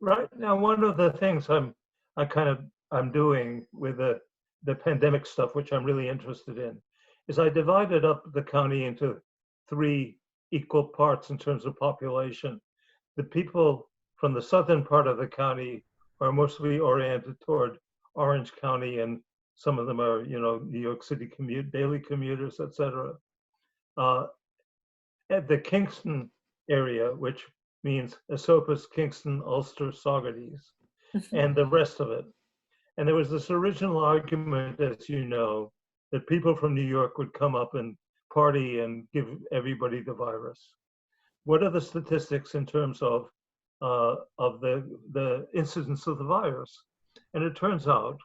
Right now, one of the things I'm doing with the pandemic stuff, which I'm really interested in, is I divided up the county into 3 equal parts in terms of population. The people from the southern part of the county are mostly oriented toward Orange County, and some of them are, New York City daily commuters, etc. At the Kingston area, which means Esopus, Kingston, Ulster, Saugerties, and the rest of it. And there was this original argument, as you know, that people from New York would come up and party and give everybody the virus. What are the statistics in terms of the incidence of the virus? And it turns out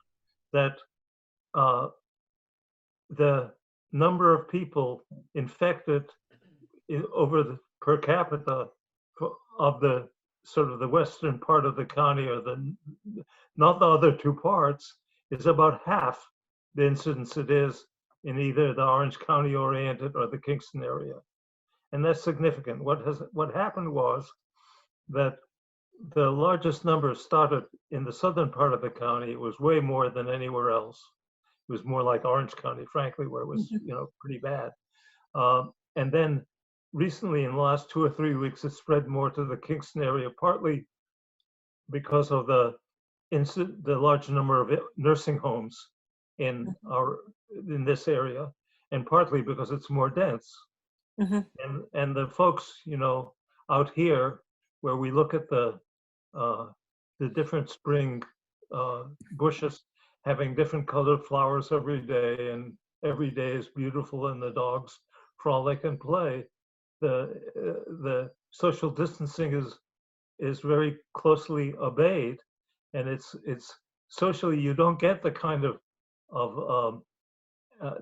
that the number of people infected per capita of the sort of the western part of the county, or not the other 2 parts, is about half the incidence it is in either the Orange County oriented or the Kingston area. And that's significant. What happened was that the largest number started in the southern part of the county. It was way more than anywhere else. It was more like Orange County, frankly, where it was, pretty bad. And then recently, in the last 2 or 3 weeks, it spread more to the Kingston area, partly because of the large number of nursing homes in this area, and partly because it's more dense. And the folks, out here, where we look at the different spring bushes having different colored flowers every day, and every day is beautiful, and the dogs frolic and play. The social distancing is very closely obeyed, and it's socially, you don't get the kind of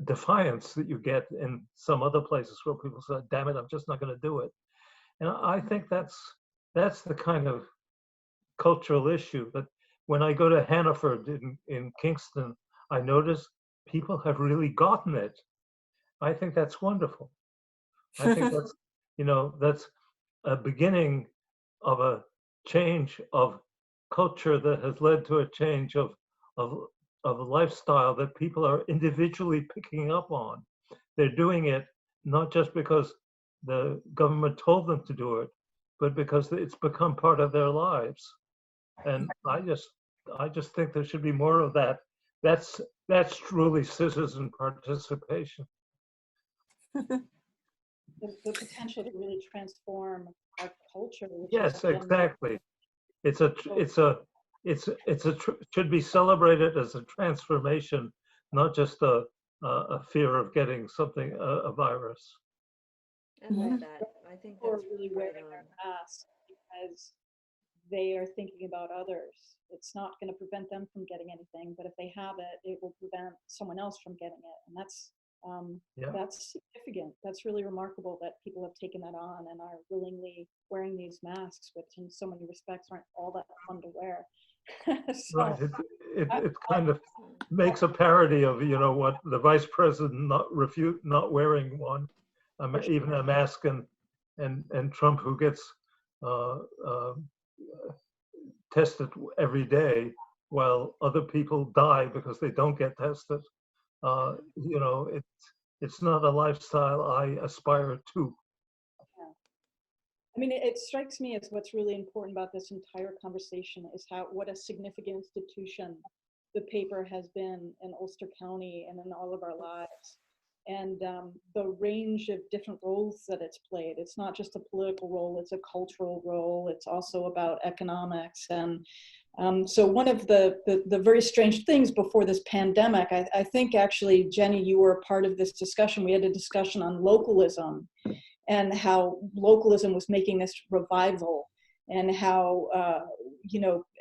defiance that you get in some other places where people say, "Damn it, I'm just not going to do it." And I think that's the kind of cultural issue. But when I go to Hannaford in Kingston, I notice people have really gotten it. I think that's wonderful. I think that's, that's a beginning of a change of culture that has led to a change of a lifestyle that people are individually picking up on. They're doing it not just because the government told them to do it, but because it's become part of their lives. And I just think there should be more of that. That's truly citizen participation. The potential to really transform our culture. Yes, exactly. Should be celebrated as a transformation, not just a fear of getting something, a virus. I love that. I think that's really wearing their mask because they are thinking about others. It's not going to prevent them from getting anything, but if they have it, it will prevent someone else from getting it, and that's significant. That's really remarkable that people have taken that on and are willingly wearing these masks, which in so many respects aren't all that fun to wear. Right. It kind of makes a parody of what the vice president not wearing one, even a mask, and Trump, who gets tested every day while other people die because they don't get tested. It's not a lifestyle I aspire to. I mean, it strikes me as what's really important about this entire conversation is what a significant institution the paper has been in Ulster County and in all of our lives. And the range of different roles that it's played. It's not just a political role, it's a cultural role. It's also about economics. And so one of the very strange things before this pandemic, I think actually, Jenny, you were a part of this discussion. We had a discussion on localism and how localism was making this revival, and how,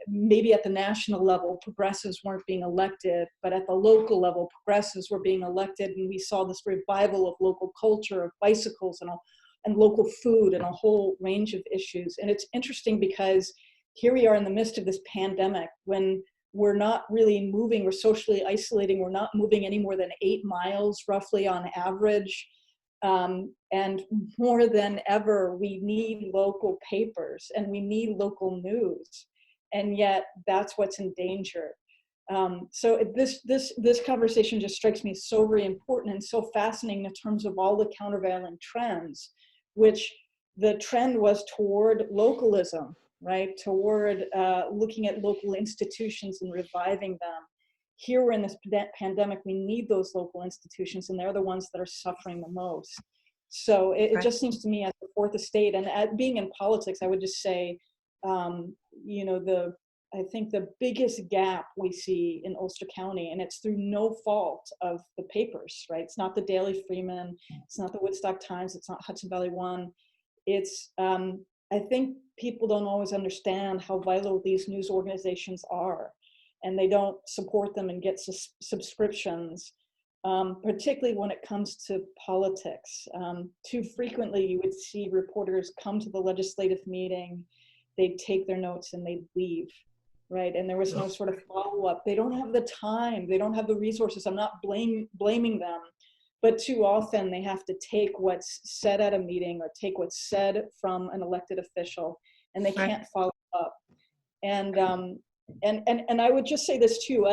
maybe at the national level, progressives weren't being elected, but at the local level, progressives were being elected. And we saw this revival of local culture, of bicycles and local food and a whole range of issues. And it's interesting because here we are in the midst of this pandemic when we're not really moving, we're socially isolating, we're not moving any more than 8 miles roughly on average. And more than ever, we need local papers and we need local news. And yet that's what's in danger. So this conversation just strikes me as so very important and so fascinating in terms of all the countervailing trends, which the trend was toward localism, right? Toward looking at local institutions and reviving them. Here we're in this pandemic, we need those local institutions, and they're the ones that are suffering the most. So it just seems to me, as the fourth estate, and being in politics, I would just say, I think the biggest gap we see in Ulster County, and it's through no fault of the papers, right? It's not the Daily Freeman, it's not the Woodstock Times, it's not Hudson Valley One. It's, I think people don't always understand how vital these news organizations are, and they don't support them and get subscriptions, particularly when it comes to politics. Too frequently, you would see reporters come to the legislative meeting, they'd take their notes and they'd leave, right? And there was no sort of follow-up. They don't have the time, they don't have the resources. I'm not blaming them, but too often they have to take what's said at a meeting or take what's said from an elected official, and they can't follow up. And I would just say this too,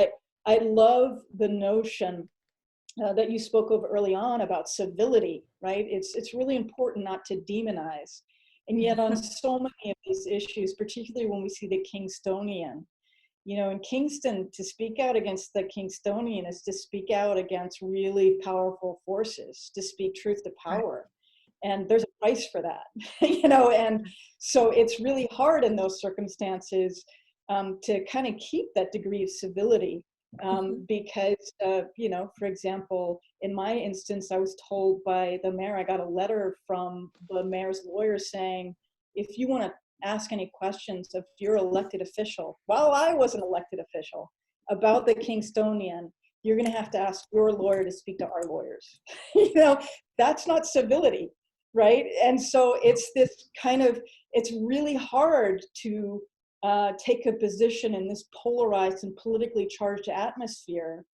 I love the notion that you spoke of early on about civility, right? It's really important not to demonize. And yet on so many of these issues, particularly when we see the Kingstonian, you know, in Kingston, to speak out against the Kingstonian is to speak out against really powerful forces, to speak truth to power. And there's a price for that, you know, and so it's really hard in those circumstances to kind of keep that degree of civility because, you know, for example, in my instance, I was told by the mayor, I got a letter from the mayor's lawyer saying, if you want to ask any questions of your elected official, while I was an elected official, about the Kingstonian, you're going to have to ask your lawyer to speak to our lawyers. You know, that's not civility, right? And so it's this kind of, it's really hard to take a position in this polarized and politically charged atmosphere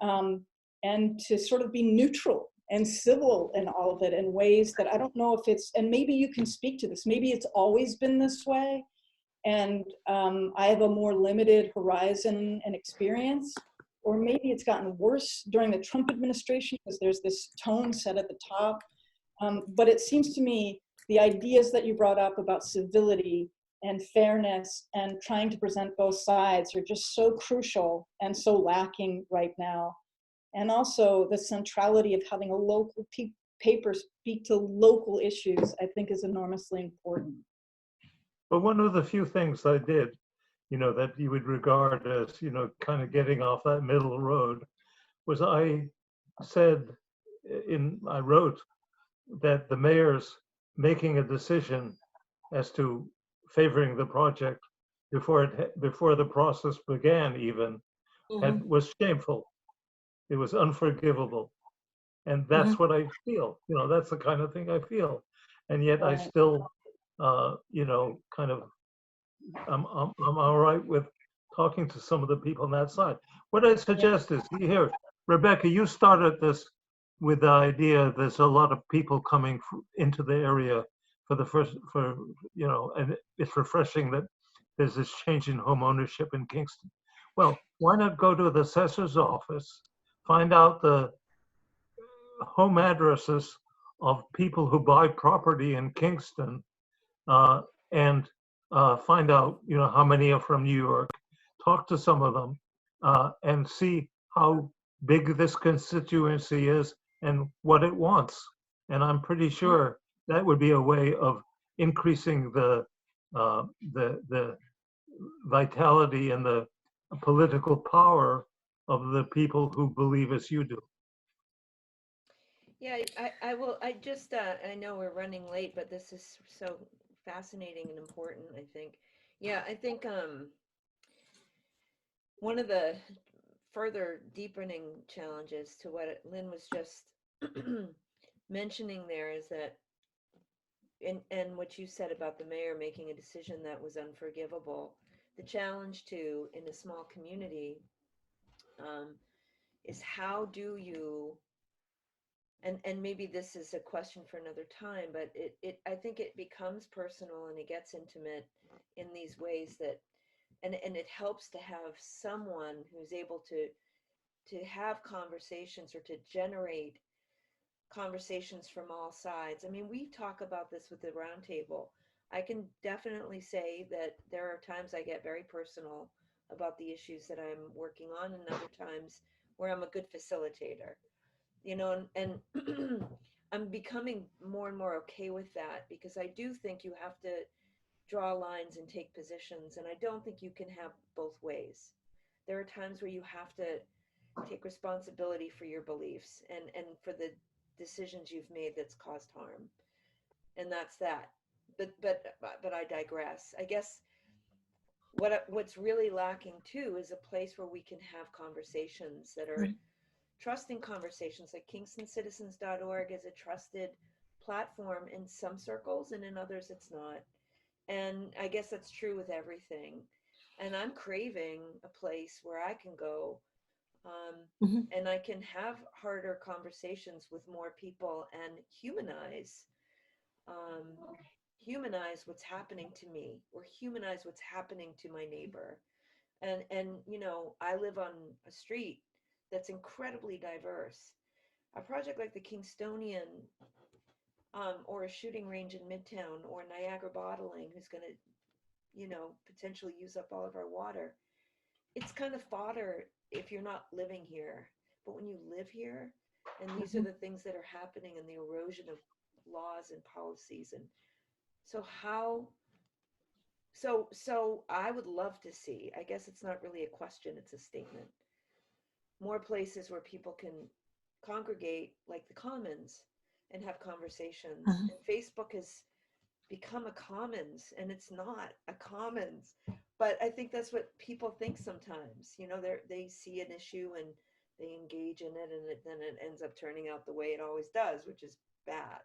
and to sort of be neutral and civil in all of it in ways that I don't know if it's, and maybe you can speak to this, maybe it's always been this way and I have a more limited horizon and experience, or maybe it's gotten worse during the Trump administration because there's this tone set at the top. But it seems to me the ideas that you brought up about civility and fairness and trying to present both sides are just so crucial and so lacking right now. And also the centrality of having a local paper speak to local issues, I think is enormously important. But one of the few things I did, you know, that you would regard as, you know, kind of getting off that middle road was I wrote that the mayor's making a decision as to favoring the project before the process began even was shameful. It was unforgivable. And that's what I feel. You know, that's the kind of thing I feel. And yet I still, you know, kind of, I'm all right with talking to some of the people on that side. What I suggest is, here, Rebecca, you started this with the idea there's a lot of people coming into the area you know, and it's refreshing that there's this change in home ownership in Kingston. Well, why not go to the assessor's office, find out the home addresses of people who buy property in Kingston, and find out, you know, how many are from New York, talk to some of them, and see how big this constituency is and what it wants. And I'm pretty sure that would be a way of increasing the vitality and the political power of the people who believe as you do. Yeah, I will, I know we're running late, but this is so fascinating and important, I think. Yeah, I think one of the further deepening challenges to what Lynn was just mentioning there is that, and what you said about the mayor making a decision that was unforgivable, the challenge too in a small community is how do you, and maybe this is a question for another time, but I think it becomes personal and it gets intimate in these ways that, and it helps to have someone who's able to have conversations or to generate conversations from all sides. I mean, we talk about this with the roundtable. I can definitely say that there are times I get very personal about the issues that I'm working on, and other times where I'm a good facilitator, you know, and I'm becoming more and more okay with that, because I do think you have to draw lines and take positions, and I don't think you can have both ways. There are times where you have to take responsibility for your beliefs and for the decisions you've made that's caused harm, and that's that. But I digress. I guess what's really lacking too is a place where we can have conversations that are trusting conversations. Like KingstonCitizens.org is a trusted platform in some circles, and in others it's not. And I guess that's true with everything. And I'm craving a place where I can go and I can have harder conversations with more people and humanize what's happening to me, or humanize what's happening to my neighbor. And you know, I live on a street that's incredibly diverse. A project like the Kingstonian, or a shooting range in Midtown, or Niagara Bottling, who's going to, you know, potentially use up all of our water. It's kind of fodder if you're not living here. But when you live here, and these are the things that are happening, and the erosion of laws and policies, and so how so I would love to see, I guess it's not really a question, it's a statement, more places where people can congregate, like the Commons, and have conversations. Mhm. And Facebook has become a commons, and it's not a commons. But I think that's what people think sometimes. You know, they see an issue and they engage in it, and then it ends up turning out the way it always does, which is bad.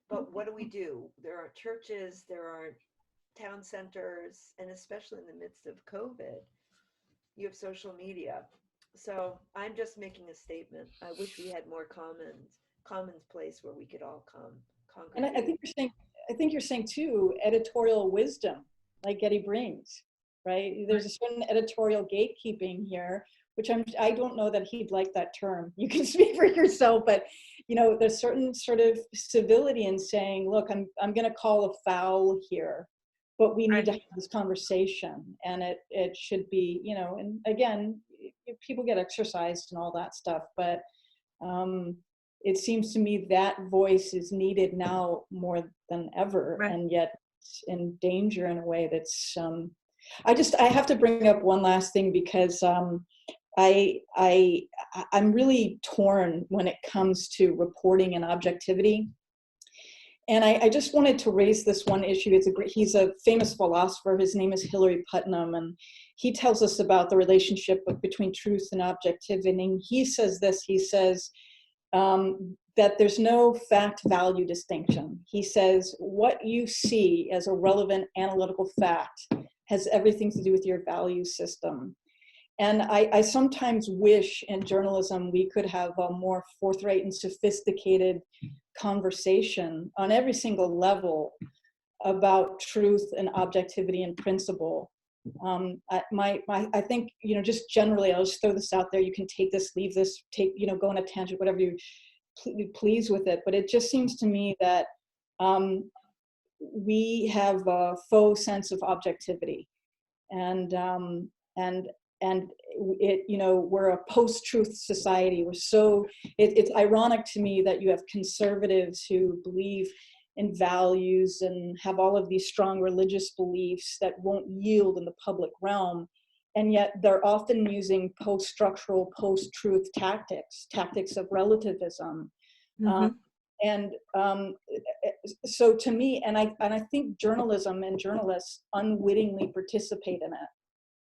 But what do? There are churches, there are town centers, and especially in the midst of COVID, you have social media. So I'm just making a statement. I wish we had more commons place where we could all come And congregate. I think you're saying too, editorial wisdom, like Getty brings, right? There's a certain editorial gatekeeping here, which I don't know that he'd like that term. You can speak for yourself, but you know, there's certain sort of civility in saying, look, I'm going to call a foul here, but we need to have this conversation, and it should be, you know, and again, people get exercised and all that stuff, but it seems to me that voice is needed now more than ever, Right. and yet it's in danger in a way that's. I have to bring up one last thing, because I'm really torn when it comes to reporting and objectivity. And I just wanted to raise this one issue. He's a famous philosopher. His name is Hilary Putnam, and he tells us about the relationship between truth and objectivity. And he says this. He says that there's no fact-value distinction. He says what you see as a relevant analytical fact has everything to do with your value system. And I sometimes wish in journalism we could have a more forthright and sophisticated conversation on every single level about truth and objectivity and principle. I think, you know, just generally, I'll just throw this out there. You can take this, leave this, you know, go on a tangent, whatever you please with it. But it just seems to me that we have a faux sense of objectivity, and it, you know, we're a post-truth society. It's ironic to me that you have conservatives who believe in values and have all of these strong religious beliefs that won't yield in the public realm, and yet they're often using post-structural, post-truth tactics of relativism. So to me, and I think journalism and journalists unwittingly participate in it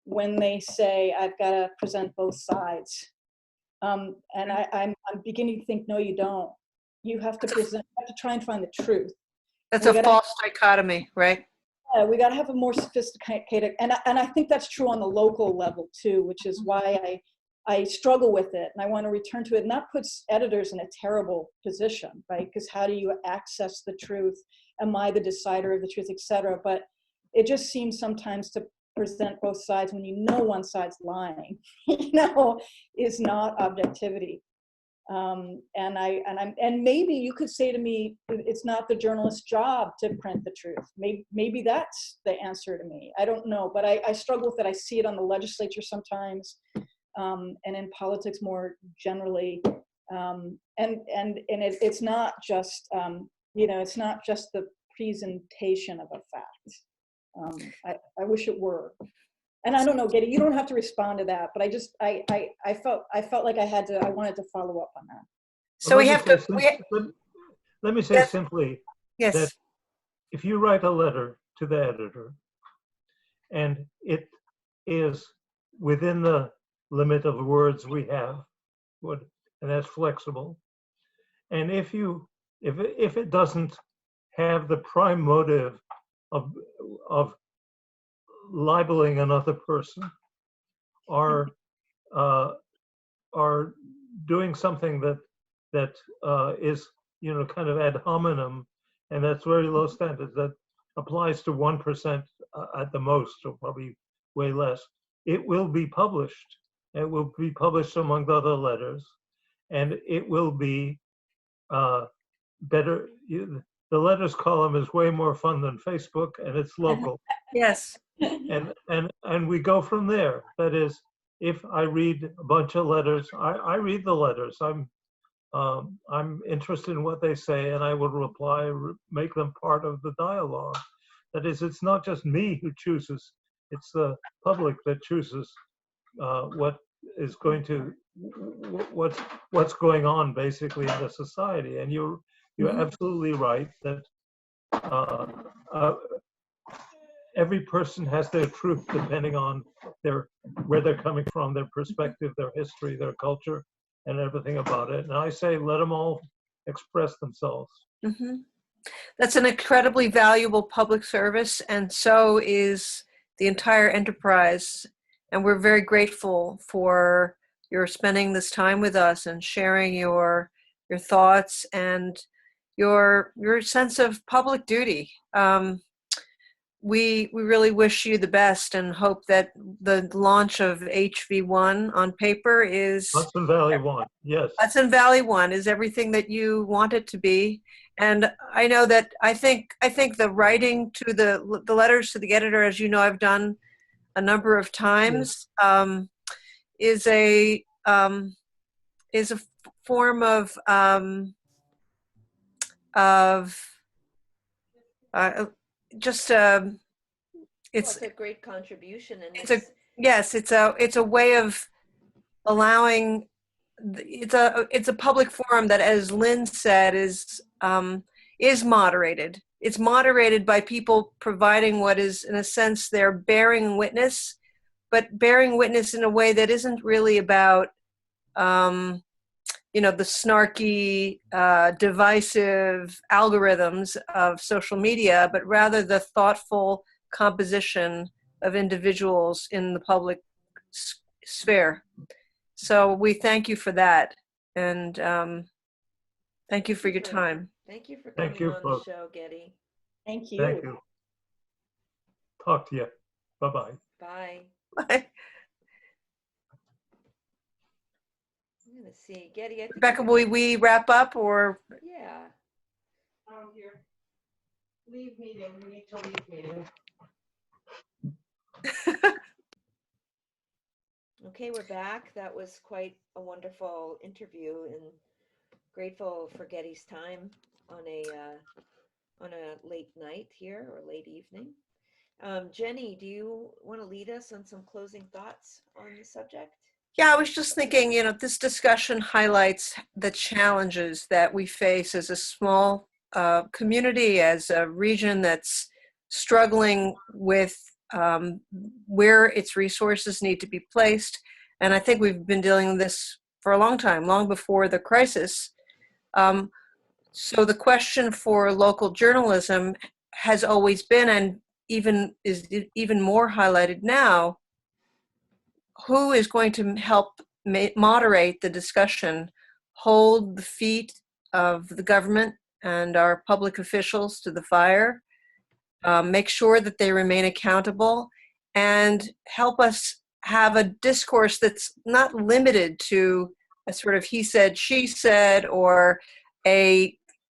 when they say, I've got to present both sides. And I'm beginning to think, no, you don't. You have to present, you have to try and find the truth. That's a false dichotomy, right? Yeah, we got to have a more sophisticated, and I think that's true on the local level too, which is why I struggle with it, and I want to return to it. And that puts editors in a terrible position, right? Because how do you access the truth? Am I the decider of the truth, etc.? But it just seems sometimes to present both sides when you know one side's lying, you know, is not objectivity. And maybe you could say to me, it's not the journalist's job to print the truth. Maybe that's the answer to me. I don't know, but I struggle with it. I see it on the legislature sometimes, and in politics more generally. It's not just, you know, it's not just the presentation of a fact. I wish it were. And I don't know, Geddy, you don't have to respond to that, but I felt like I wanted to follow up on that. So we have to. Let me say simply Yes. that if you write a letter to the editor and it is within the limit of the words we have, and that's flexible, and if it doesn't have the prime motive of libeling another person or doing something that is, you know, kind of ad hominem, and that's very low standards, that applies to 1% at the most, or probably way less. it will be published. It will be published among other letters, and it will be better. The letters column is way more fun than Facebook, and it's local. Yes. And we go from there. That is, if I read a bunch of letters, I read the letters. I'm interested in what they say, and I will reply, make them part of the dialogue. That is, it's not just me who chooses; it's the public that chooses what is going to what's going on basically in the society. And you're absolutely right that every person has their truth depending on where they're coming from, their perspective, their history, their culture, and everything about it. And I say, let them all express themselves. Mm-hmm. That's an incredibly valuable public service, and so is the entire enterprise. And we're very grateful for your spending this time with us and sharing your thoughts and your sense of public duty. We really wish you the best and hope that the launch of HV1 on paper is Hudson Valley 1, yes. Hudson Valley 1 is everything that you want it to be. And I know that I think the writing to the letters to the editor, as you know, I've done a number of times, is a form of just It's a great contribution, and it's a way of allowing. It's a public forum that, as Lynn said, is moderated. It's moderated by people providing what is, in a sense, they're bearing witness, but bearing witness in a way that isn't really about, the snarky, divisive algorithms of social media, but rather the thoughtful composition of individuals in the public sphere. So we thank you for that, and thank you for your time. Thank you for coming on the show, Geddy. Thank you. Thank you. Talk to you. Bye-bye. Bye. Bye. I'm gonna see, Geddy. Rebecca, will we wrap up or? Yeah. Here. Leave meeting. We need to leave meeting. Okay, we're back. That was quite a wonderful interview, and grateful for Geddy's time on a late night here, or late evening. Jenny, do you want to lead us on some closing thoughts on the subject? Yeah, I was just thinking, this discussion highlights the challenges that we face as a small community, as a region that's struggling with where its resources need to be placed. And I think we've been dealing with this for a long time, long before the crisis. So the question for local journalism has always been, and is even more highlighted now, who is going to help moderate the discussion, hold the feet of the government and our public officials to the fire, make sure that they remain accountable, and help us have a discourse that's not limited to a sort of he said, she said, or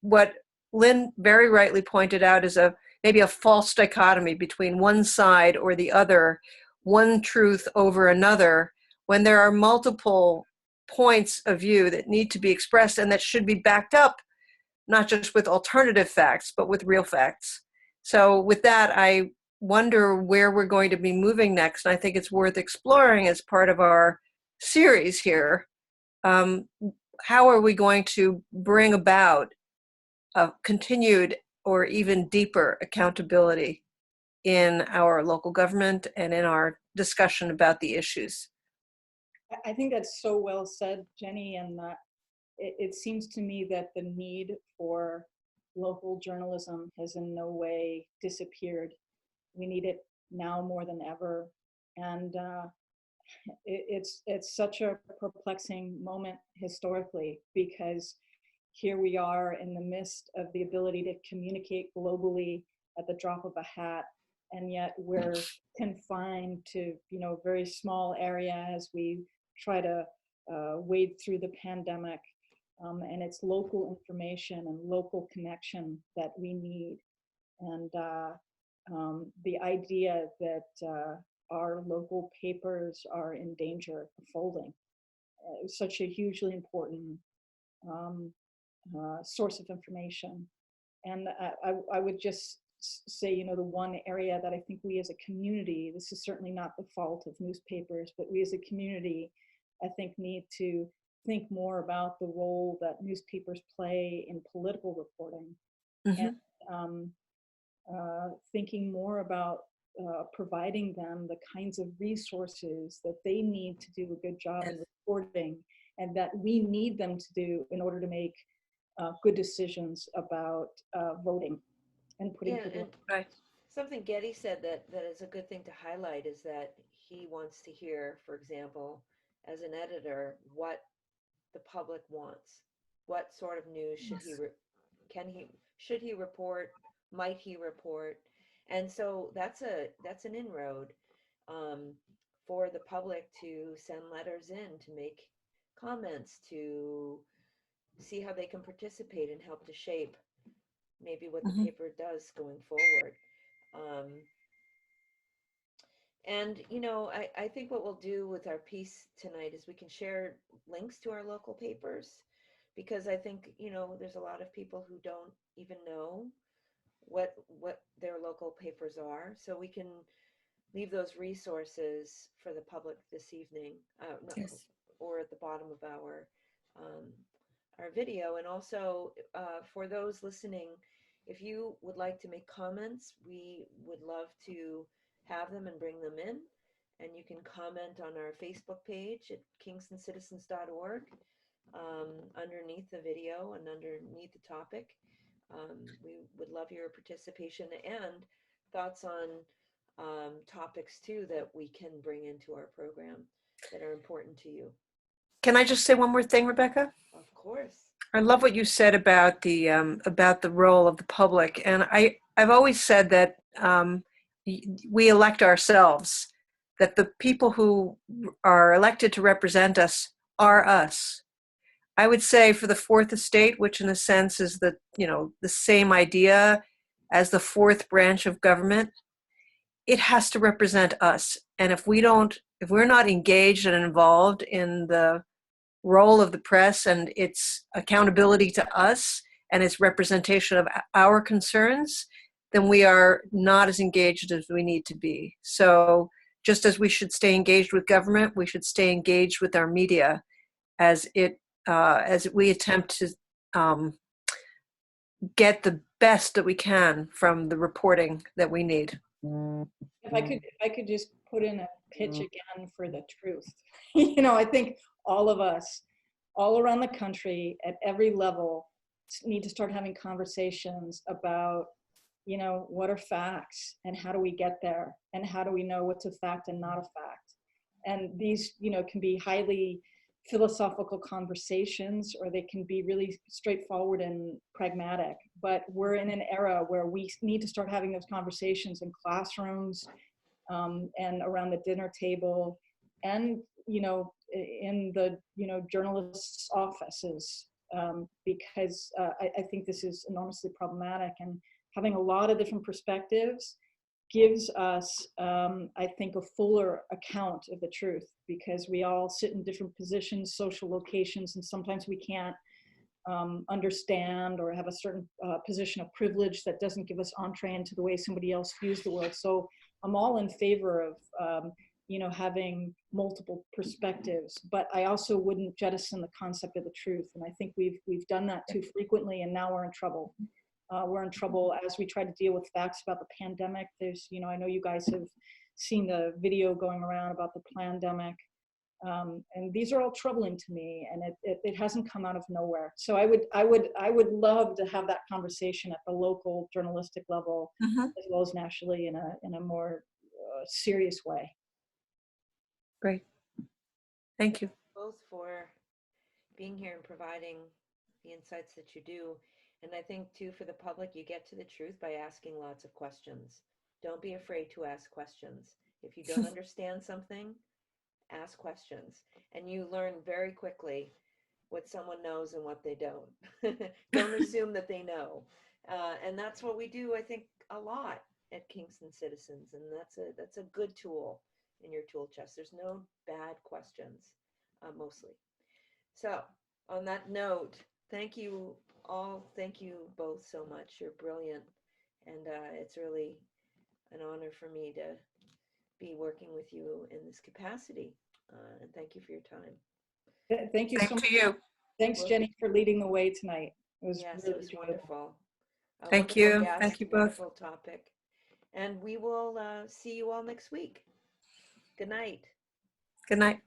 what Lynn very rightly pointed out is maybe a false dichotomy between one side or the other, one truth over another, when there are multiple points of view that need to be expressed and that should be backed up, not just with alternative facts, but with real facts. So with that, I wonder where we're going to be moving next. And I think it's worth exploring as part of our series here. How are we going to bring about a continued or even deeper accountability in our local government and in our discussion about the issues? I think that's so well said, Jenny, and it seems to me that the need for local journalism has in no way disappeared. We need it now more than ever, and it's such a perplexing moment historically, because here we are in the midst of the ability to communicate globally at the drop of a hat, and yet we're confined to, a very small area as we try to wade through the pandemic. And it's local information and local connection that we need. And the idea that our local papers are in danger of folding is such a hugely important source of information. And I would just say, the one area that I think we as a community, this is certainly not the fault of newspapers, but we as a community, I think, need to think more about the role that newspapers play in political reporting. Mhm. And thinking more about providing them the kinds of resources that they need to do a good job in reporting, and that we need them to do in order to make good decisions about voting and putting Yeah, people. and Right. something Geddy said that is a good thing to highlight is that he wants to hear, for example, as an editor, what the public wants. What sort of news should he should he report? Might he report? And so that's an inroad um, for the public to send letters in, to make comments, to see how they can participate and help to shape maybe what the Mhm. paper does going forward. Um, and, I think what we'll do with our piece tonight is we can share links to our local papers, because I think, there's a lot of people who don't even know what their local papers are. So we can leave those resources for the public this evening, Yes. or at the bottom of um, our video. And also, for those listening, if you would like to make comments, we would love to have them and bring them in. And you can comment on our Facebook page at kingstoncitizens.org, underneath the video and underneath the topic. We would love your participation and thoughts on topics too that we can bring into our program that are important to you. Can I just say one more thing, Rebecca? Of course. I love what you said about the role of the public, and I've always said that we elect ourselves, that the people who are elected to represent us are us. I would say for the fourth estate, which in a sense is the same idea as the fourth branch of government, it has to represent us. And if we're not engaged and involved in the role of the press and its accountability to us and its representation of our concerns, then we are not as engaged as we need to be. So just as we should stay engaged with government, we should stay engaged with our media as we attempt to get the best that we can from the reporting that we need. If I could just put in a pitch again for the truth. I think all of us, all around the country, at every level, need to start having conversations about, what are facts and how do we get there and how do we know what's a fact and not a fact. And these, can be highly philosophical conversations, or they can be really straightforward and pragmatic. But we're in an era where we need to start having those conversations in classrooms, and around the dinner table, and in the journalists' offices, because I think this is enormously problematic, and having a lot of different perspectives gives us, I think, a fuller account of the truth, because we all sit in different positions, social locations, and sometimes we can't understand or have a certain position of privilege that doesn't give us entree into the way somebody else views the world. So I'm all in favor of having multiple perspectives, but I also wouldn't jettison the concept of the truth. And I think we've done that too frequently, and now we're in trouble. We're in trouble as we try to deal with facts about the pandemic. There's, I know you guys have seen the video going around about the pandemic. And these are all troubling to me, and it hasn't come out of nowhere. So I would love to have that conversation at the local journalistic level, as well as nationally, in a more serious way. Great. Thank you. Both for being here and providing the insights that you do. And I think too, for the public, you get to the truth by asking lots of questions. Don't be afraid to ask questions. If you don't understand something, ask questions. And you learn very quickly what someone knows and what they don't. Don't assume that they know. And that's what we do, I think, a lot at Kingston Citizens. And that's a good tool in your tool chest. There's no bad questions, mostly. So on that note, thank you all. Thank you both so much. You're brilliant. And it's really an honor for me to be working with you in this capacity. And thank you for your time. Thank you Same so much. to you. Thanks, Jenny, for leading the way tonight. It was Yes, really it was enjoyable. wonderful. A Thank wonderful you. guest, Thank you both. wonderful topic. And we will see you all next week. Good night. Good night.